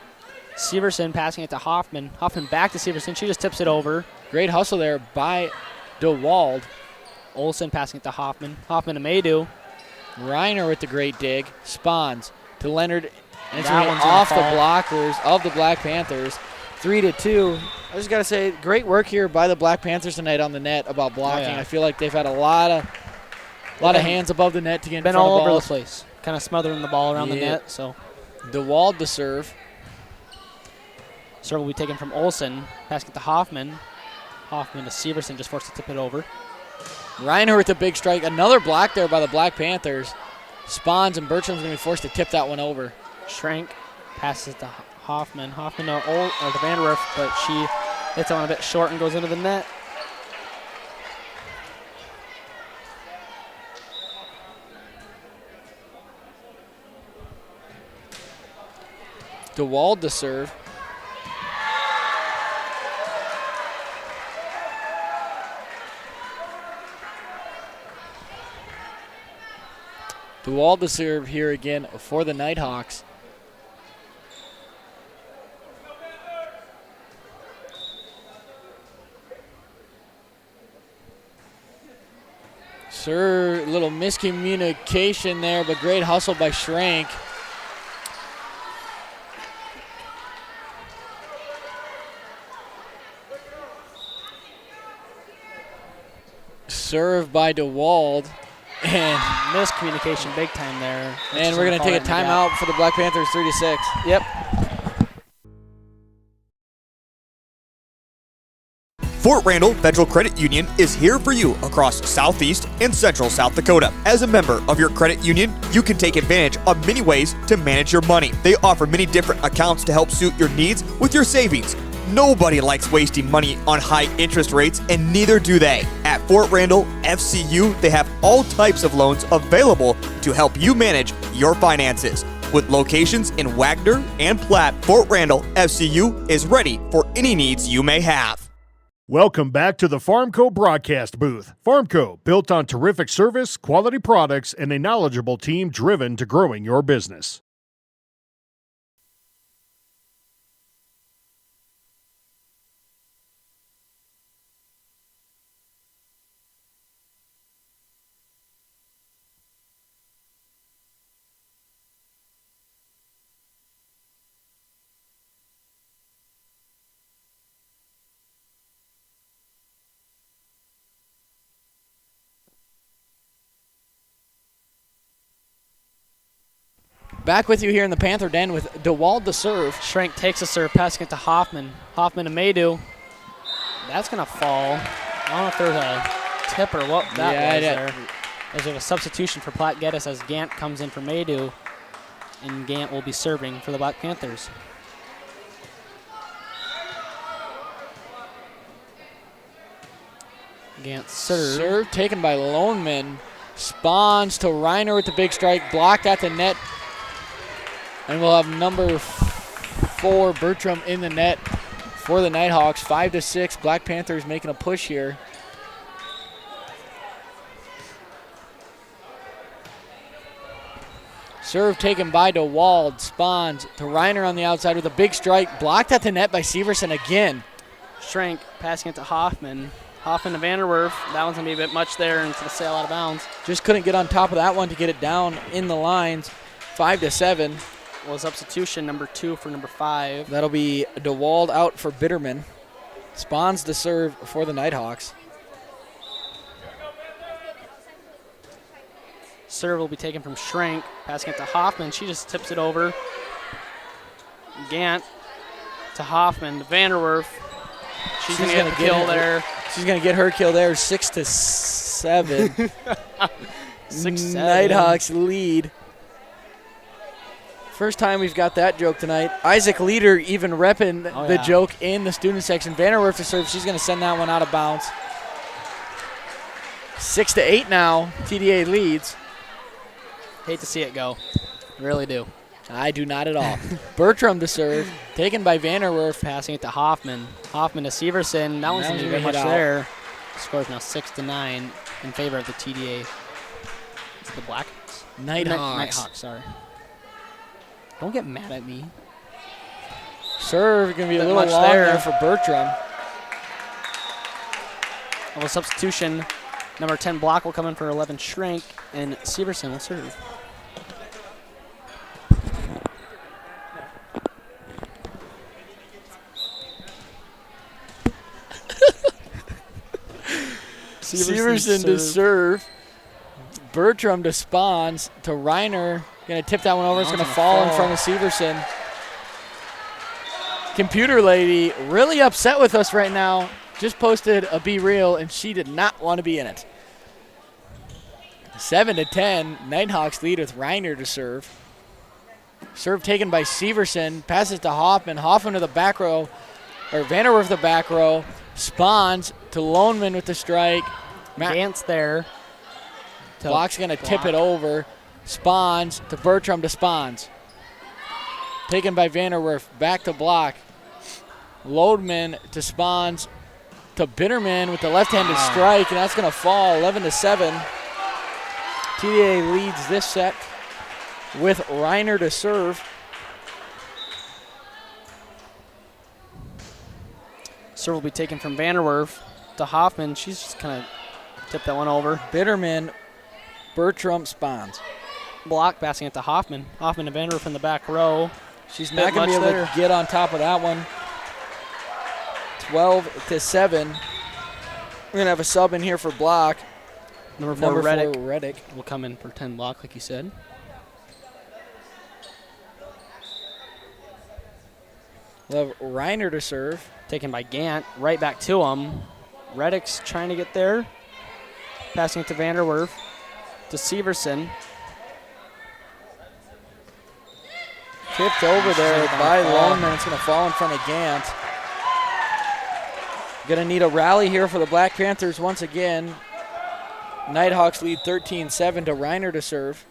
Speaker 3: Severson passing it to Hoffman. Hoffman back to Severson. She just tips it over.
Speaker 2: Great hustle there by DeWald.
Speaker 3: Olsen passing it to Hoffman. Hoffman to Maydew.
Speaker 2: Reiner with the great dig. Spahns to Leonard. And it's
Speaker 3: That one's
Speaker 2: off the
Speaker 3: gonna fall.
Speaker 2: blockers of the Black Panthers. 3-2. I just got to say, great work here by the Black Panthers tonight on the net about blocking.
Speaker 3: Oh, yeah.
Speaker 2: I feel like they've had a lot of hands above the net to get in
Speaker 3: Been
Speaker 2: front of
Speaker 3: all over
Speaker 2: balls.
Speaker 3: the place. Kind of smothering the ball around the net. So
Speaker 2: DeWald to serve.
Speaker 3: Serve will be taken from Olsen. Passing it to Hoffman. Hoffman to Severson, just forced to tip it over.
Speaker 2: Reiner with a big strike. Another block there by the Black Panthers. Spahns and Bertram's going to be forced to tip that one over.
Speaker 3: Schrank passes to Hoffman. Hoffman to Vanderwerf, but she hits that one a bit short and goes into the net.
Speaker 2: DeWald to serve. DeWald to serve here again for the Nighthawks. Sir, little miscommunication there, but great hustle by Schrank. Serve by DeWald. And
Speaker 3: miscommunication big time there.
Speaker 2: And we're going to take a timeout for the Black Panthers, 3-6.
Speaker 3: Yep.
Speaker 4: Fort Randall Federal Credit Union is here for you across Southeast and Central South Dakota. As a member of your credit union, you can take advantage of many ways to manage your money. They offer many different accounts to help suit your needs with your savings. Nobody likes wasting money on high interest rates, and neither do they. At Fort Randall FCU, they have all types of loans available to help you manage your finances. With locations in Wagner and Platte, Fort Randall FCU is ready for any needs you may have.
Speaker 10: Welcome back to the Farmco broadcast booth. Farmco, built on terrific service, quality products, and a knowledgeable team driven to growing your business.
Speaker 2: Back with you here in the Panther Den with DeWald to serve.
Speaker 3: Schrank takes a serve, passing it to Hoffman. Hoffman to Maydew. That's going to fall. I don't know if there's a tip or what that was there. There's a substitution for Platte-Geddes as Gant comes in for Maydew, and Gant will be serving for the Black Panthers. Gant serve.
Speaker 2: Serve taken by Loneman. Spawns to Reiner with the big strike. Blocked at the net. And we'll have number 4, Bertram, in the net for the Nighthawks. 5-6. Black Panthers making a push here. Serve taken by DeWald. Spawns to Reiner on the outside with a big strike. Blocked at the net by Severson again.
Speaker 3: Schrank passing it to Hoffman. Hoffman to Vanderwerf. That one's going to be a bit much there and it's going to sail out of bounds.
Speaker 2: Just couldn't get on top of that one to get it down in the lines. 5-7.
Speaker 3: Well, substitution number 2 for number 5.
Speaker 2: That'll be DeWald out for Bitterman. Spawns to serve for the Nighthawks.
Speaker 3: Serve will be taken from Schrank, passing it to Hoffman. She just tips it over. Gant to Hoffman to Vanderwerf. She's going to get the kill there.
Speaker 2: She's going to get her kill there, 6-7.
Speaker 3: 6-7.
Speaker 2: Nighthawks lead. First time we've got that joke tonight. Isaac Leader even repping the joke in the student section. Vanderwerf to serve. She's going to send that one out of bounds. 6-8 now. TDA leads.
Speaker 3: Hate to see it go. Really do.
Speaker 2: I do not at all. Bertram to serve. Taken by Vanderwerf.
Speaker 3: Passing it to Hoffman. Hoffman to Severson. That one's going to be much there. Score's now 6-9 in favor of the TDA. Is it the Blackhawks?
Speaker 2: Nighthawks.
Speaker 3: Nighthawks, sorry. Don't get mad at me.
Speaker 2: Serve going to be a little long there for Bertram.
Speaker 3: Well, a substitution. Number 10 Block will come in for 11 Schrank, and Severson will serve.
Speaker 2: Severson to serve. Bertram to Spawns to Reiner. Going to tip that one over. It's going to fall in front of Severson. Computer lady really upset with us right now. Just posted a Be Real, and she did not want to be in it. 7-10. Nighthawks lead with Reiner to serve. Serve taken by Severson. Passes to Hoffman. Hoffman to the back row. Or Vanderwerf to the back row. Spawns to Loneman with the strike.
Speaker 3: Gant's there.
Speaker 2: Block's going to tip it over. Spawns to Bertram to Spawns. taken by Vanderwerf. Back to block. Lodeman to Spahns to Bitterman with the left-handed strike, and that's going to fall 11-7. TDA leads this set with Reiner to serve.
Speaker 3: Serve will be taken from Vanderwerf to Hoffman. She's just kind of tipped that one over.
Speaker 2: Bitterman, Bertram, Spahns.
Speaker 3: Block, passing it to Hoffman. Hoffman to Vanderwerf in the back row.
Speaker 2: She's not going to be able to get on top of that one. 12-7. We're going to have a sub in here for block.
Speaker 3: Number 4,
Speaker 2: Reddick.
Speaker 3: Will come in for 10 block, like you said.
Speaker 2: We'll have Reiner to serve.
Speaker 3: Taken by Gant. Right back to him. Reddick's trying to get there. Passing it to Vanderwerf. To Severson.
Speaker 2: Tipped over there by Loneman. It's going to fall in front of Gant. Going to need a rally here for the Black Panthers once again. Nighthawks lead 13-7 to Reiner to serve.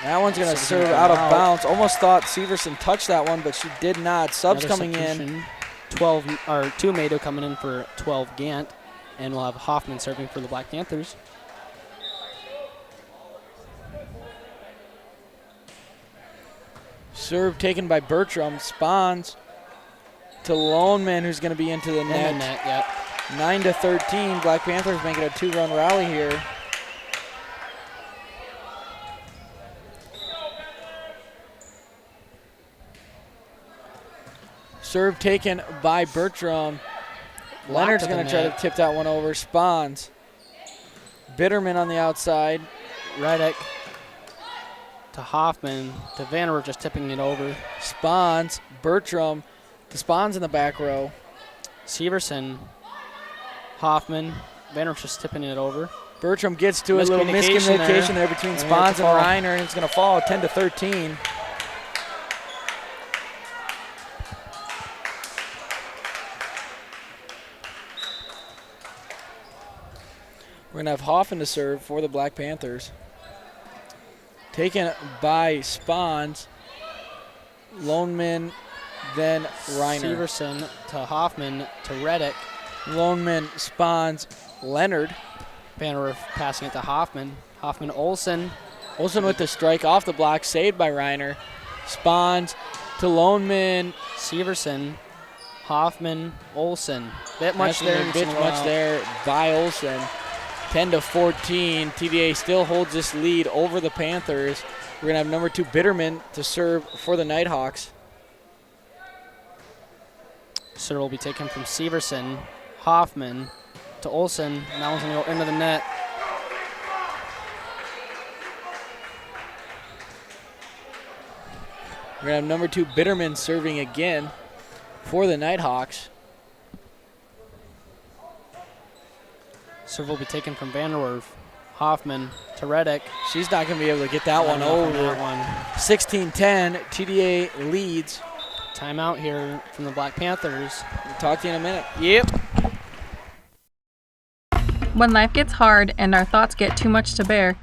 Speaker 2: That one's going to serve out of bounds. Almost thought Severson touched that one, but she did not. Subs coming in.
Speaker 3: 2 Mado coming in for 12 Gant, and we'll have Hoffman serving for the Black Panthers.
Speaker 2: Serve taken by Bertram. Spahns to Loneman, who's going to be into the net.
Speaker 3: Yep.
Speaker 2: 9-13. Black Panthers making a 2-run rally here. Serve taken by Bertram. Leonard's going to try to tip that one over. Spahns. Bitterman on the outside.
Speaker 3: Reddick to Hoffman. To Vanderwerf just tipping it over.
Speaker 2: Spahns. Bertram. To Spahns in the back row.
Speaker 3: Severson. Hoffman. Vanderwerf just tipping it over.
Speaker 2: Bertram gets to a little miscommunication there between Spahns and Reiner, and it's going to fall 10-13. We're going to have Hoffman to serve for the Black Panthers. Taken by Spahns. Loneman, then Reiner.
Speaker 3: Severson to Hoffman to Reddick.
Speaker 2: Loneman, Spahns, Leonard.
Speaker 3: Vanderwerf passing it to Hoffman. Hoffman, Olsen.
Speaker 2: Olsen with the strike off the block, saved by Reiner. Spahns to Loneman.
Speaker 3: Severson. Hoffman, Olsen. Bit much there
Speaker 2: by Olsen. 10-14. TDA still holds this lead over the Panthers. We're going to have number 2 Bitterman to serve for the Nighthawks.
Speaker 3: Serve will be taken from Severson. Hoffman to Olsen. That one's going to go into the net.
Speaker 2: We're going to have number 2 Bitterman serving again for the Nighthawks.
Speaker 3: Serve will be taken from Vanderwerf. Hoffman to Reddick.
Speaker 2: She's not going to be able to get that one over. 16-10, TDA leads.
Speaker 3: Timeout here from the Black Panthers.
Speaker 2: We'll talk to you in a minute.
Speaker 3: Yep.
Speaker 19: When life gets hard and our thoughts get too much to bear,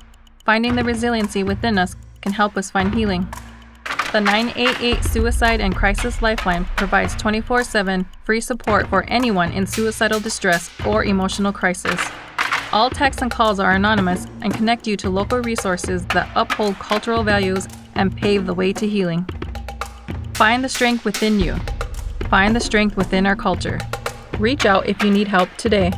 Speaker 19: finding the resiliency within us can help us find healing. The 988 Suicide and Crisis Lifeline provides 24/7 free support for anyone in suicidal distress or emotional crisis. All texts and calls are anonymous and connect you to local resources that uphold cultural values and pave the way to healing. Find the strength within you. Find the strength within our culture. Reach out if you need help today.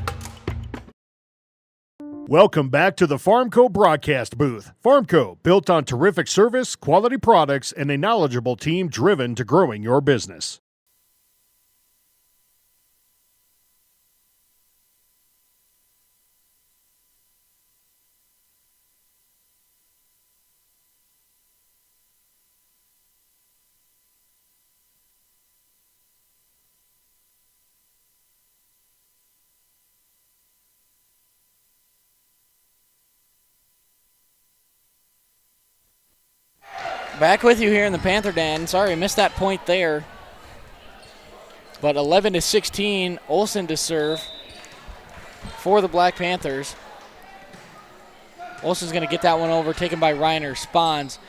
Speaker 10: Welcome back to the Farmco broadcast booth. Farmco, built on terrific service, quality products, and a knowledgeable team driven to growing your business.
Speaker 2: Back with you here in the Panther Den. Sorry, I missed that point there. But 11-16, Olsen to serve for the Black Panthers. Olsen's going to get that one over, taken by Reiner. Spahns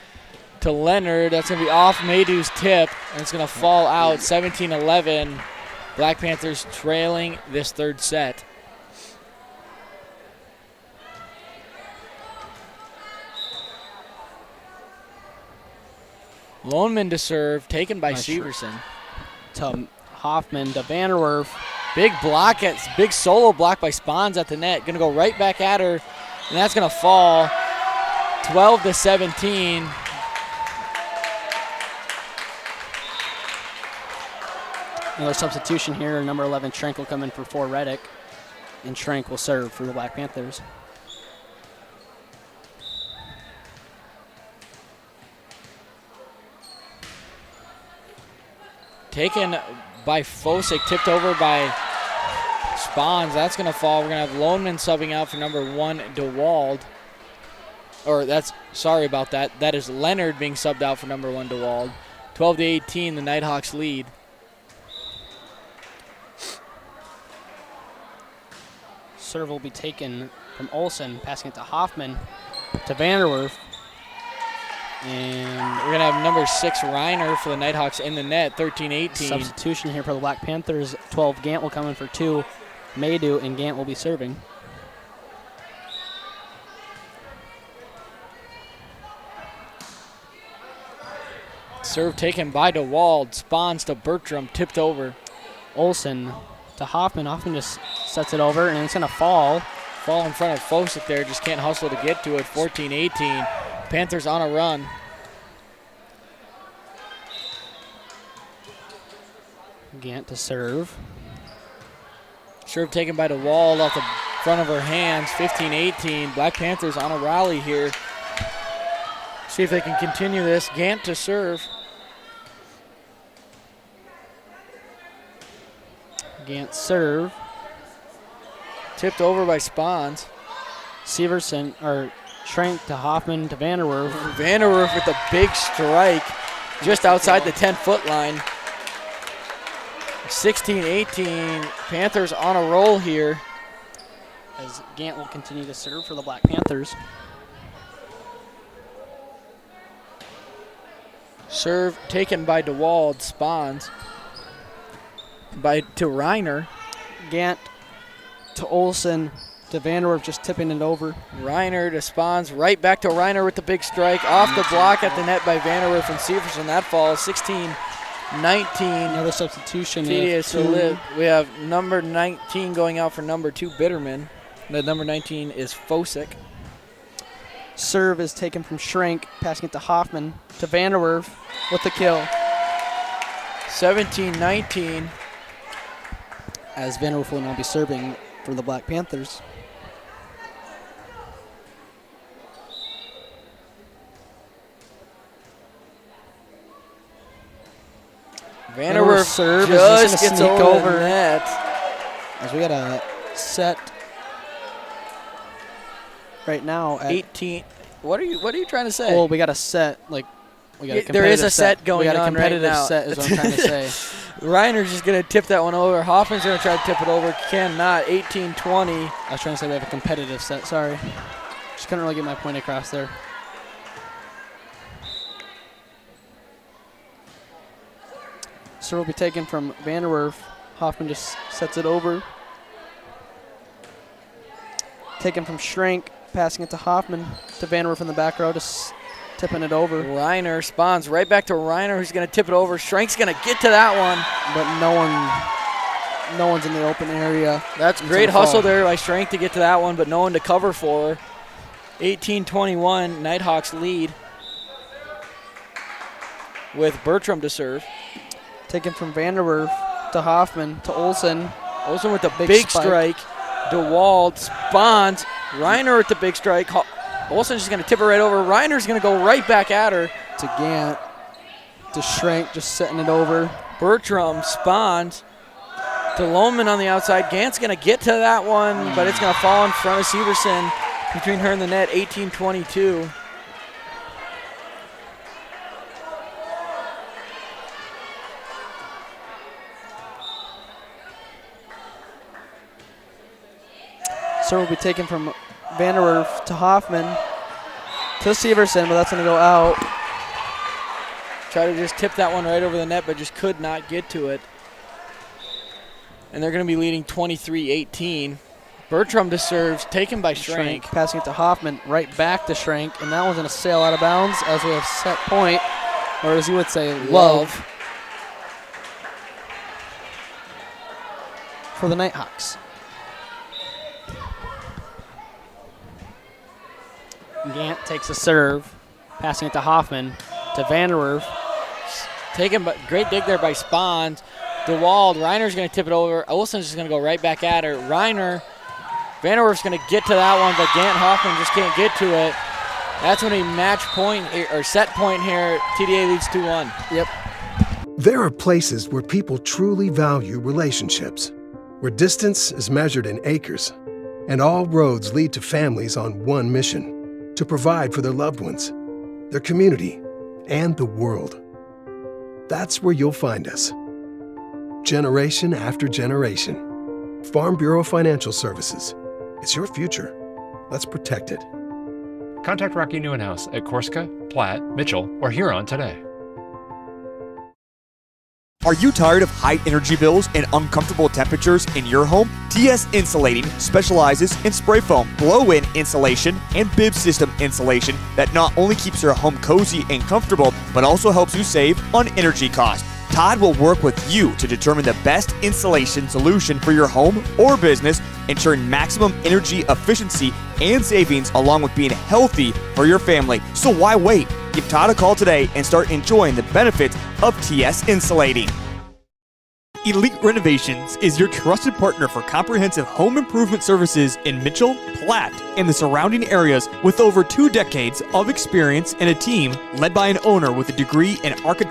Speaker 2: to Leonard. That's going to be off Maydew's tip, and it's going to fall out 17-11. Black Panthers trailing this third set. Loneman to serve, taken by Severson.
Speaker 3: To Hoffman, to Vanderwerf.
Speaker 2: Big block, big solo block by Spahns at the net. Going to go right back at her, and that's going to fall 12-17.
Speaker 3: Another substitution here. Number 11, Schrenk will come in for Reddick, and Schrenk will serve for the Black Panthers.
Speaker 2: Taken by Fosick, tipped over by Spahns. That's going to fall. We're going to have Loneman subbing out for number 1, DeWald. Sorry about that. That is Leonard being subbed out for number 1, DeWald. 12-18, the Nighthawks lead.
Speaker 3: Serve will be taken from Olsen, passing it to Hoffman, to Vanderwerf. And
Speaker 2: we're going to have number 6, Reiner, for the Nighthawks in the net, 13-18.
Speaker 3: Substitution here for the Black Panthers. 12, Gant will come in for 2. Maydew and Gant will be serving.
Speaker 2: Serve taken by DeWald. Spahns to Bertram, tipped over.
Speaker 3: Olsen to Hoffman. Hoffman just sets it over, and it's going to fall.
Speaker 2: Fall in front of Fosick there, just can't hustle to get to it, 14-18. Panthers on a run.
Speaker 3: Gant to serve.
Speaker 2: Serve taken by DeWald off the front of her hands, 15-18. Black Panthers on a rally here. See if they can continue this. Gant to serve.
Speaker 3: Gant serve.
Speaker 2: Tipped over by Spahns.
Speaker 3: Severson, or Schrenk to Hoffman to Vanderwerf.
Speaker 2: Vanderwerf with a big strike just outside the 10-foot line. 16-18. Panthers on a roll here.
Speaker 3: As Gant will continue to serve for the Black Panthers.
Speaker 2: Serve taken by DeWald. Spahns to Reiner.
Speaker 3: Gant to Olsen to Vanderwerf, just tipping it over.
Speaker 2: Reiner to Spahns, right back to Reiner with the big strike. Off the block at the net by Vanderwerf and Severson. That falls 16-19.
Speaker 3: Another substitution.
Speaker 2: We have number 19 going out for number 2, Bitterman. The number 19 is Fosick.
Speaker 3: Serve is taken from Schrenk, passing it to Hoffman to Vanderwerf with the kill.
Speaker 2: 17-19.
Speaker 3: As Vanderwerf will now be serving for the Black Panthers.
Speaker 2: Vanderwerf serve just gets over the net.
Speaker 3: As we got a set right now at
Speaker 2: 18. What are you trying to say?
Speaker 3: Well, we got a set, like we got a competitive
Speaker 2: there is a set going on right now.
Speaker 3: We got a competitive set is what I'm trying to say.
Speaker 2: Reiner's just going to tip that one over. Hoffman's going to try to tip it over. Cannot. 18-20.
Speaker 3: I was trying to say we have a competitive set. Sorry. Just couldn't really get my point across there. Serve will be taken from Vanderwerf. Hoffman just sets it over. Taken from Schrenk, passing it to Hoffman, to Vanderwerf in the back row, just tipping it over.
Speaker 2: Reiner spawns right back to Reiner, who's going to tip it over. Schrenk's going to get to that one.
Speaker 3: But no one's in the open area.
Speaker 2: That's great hustle there by Schrenk to get to that one, but no one to cover for her. 18-21, Nighthawks lead with Bertram to serve.
Speaker 3: Taken from Vanderwerf to Hoffman to Olsen.
Speaker 2: Olsen with the big strike. DeWald spawns. Reiner with the big strike. Olsen's just going to tip it right over. Reiner's going to go right back at her.
Speaker 3: To Gant. To Schrenk, just setting it over.
Speaker 2: Bertram spawns. To Loneman on the outside. Gant's going to get to that one, but it's going to fall in front of Severson between her and the net, 18-22.
Speaker 3: Serve will be taken from Vanderwerf to Hoffman to Severson, but that's going to go out.
Speaker 2: Try to just tip that one right over the net, but just could not get to it. And they're going to be leading 23-18. Bertram to serves, taken by Schrank.
Speaker 3: Passing it to Hoffman, right back to Schrank, and that one's going to sail out of bounds as we have set point, or as you would say, love, for the Nighthawks. Gant takes a serve, passing it to Hoffman, to Vanderwerf.
Speaker 2: Taken, but great dig there by Spahn. DeWald, Reiner's going to tip it over. Olsen's just going to go right back at her. Vanderwerf's going to get to that one, but Gant Hoffman just can't get to it. That's when he match point, or set point here. TDA leads 2-1.
Speaker 3: Yep.
Speaker 20: There are places where people truly value relationships, where distance is measured in acres, and all roads lead to families on one mission: to provide for their loved ones, their community, and the world. That's where you'll find us. Generation after generation. Farm Bureau Financial Services. It's your future. Let's protect it.
Speaker 21: Contact Rocky Neuenhouse at Corsica, Platte, Mitchell, or Huron today.
Speaker 4: Are you tired of high energy bills and uncomfortable temperatures in your home? TS Insulating specializes in spray foam, blow-in insulation, and bib system insulation that not only keeps your home cozy and comfortable, but also helps you save on energy costs. Todd will work with you to determine the best insulation solution for your home or business, ensuring maximum energy efficiency and savings along with being healthy for your family. So why wait? Give Todd a call today and start enjoying the benefits of TS Insulating. Elite Renovations is your trusted partner for comprehensive home improvement services in Mitchell, Platte, and the surrounding areas, with over 2 decades of experience and a team led by an owner with a degree in architecture.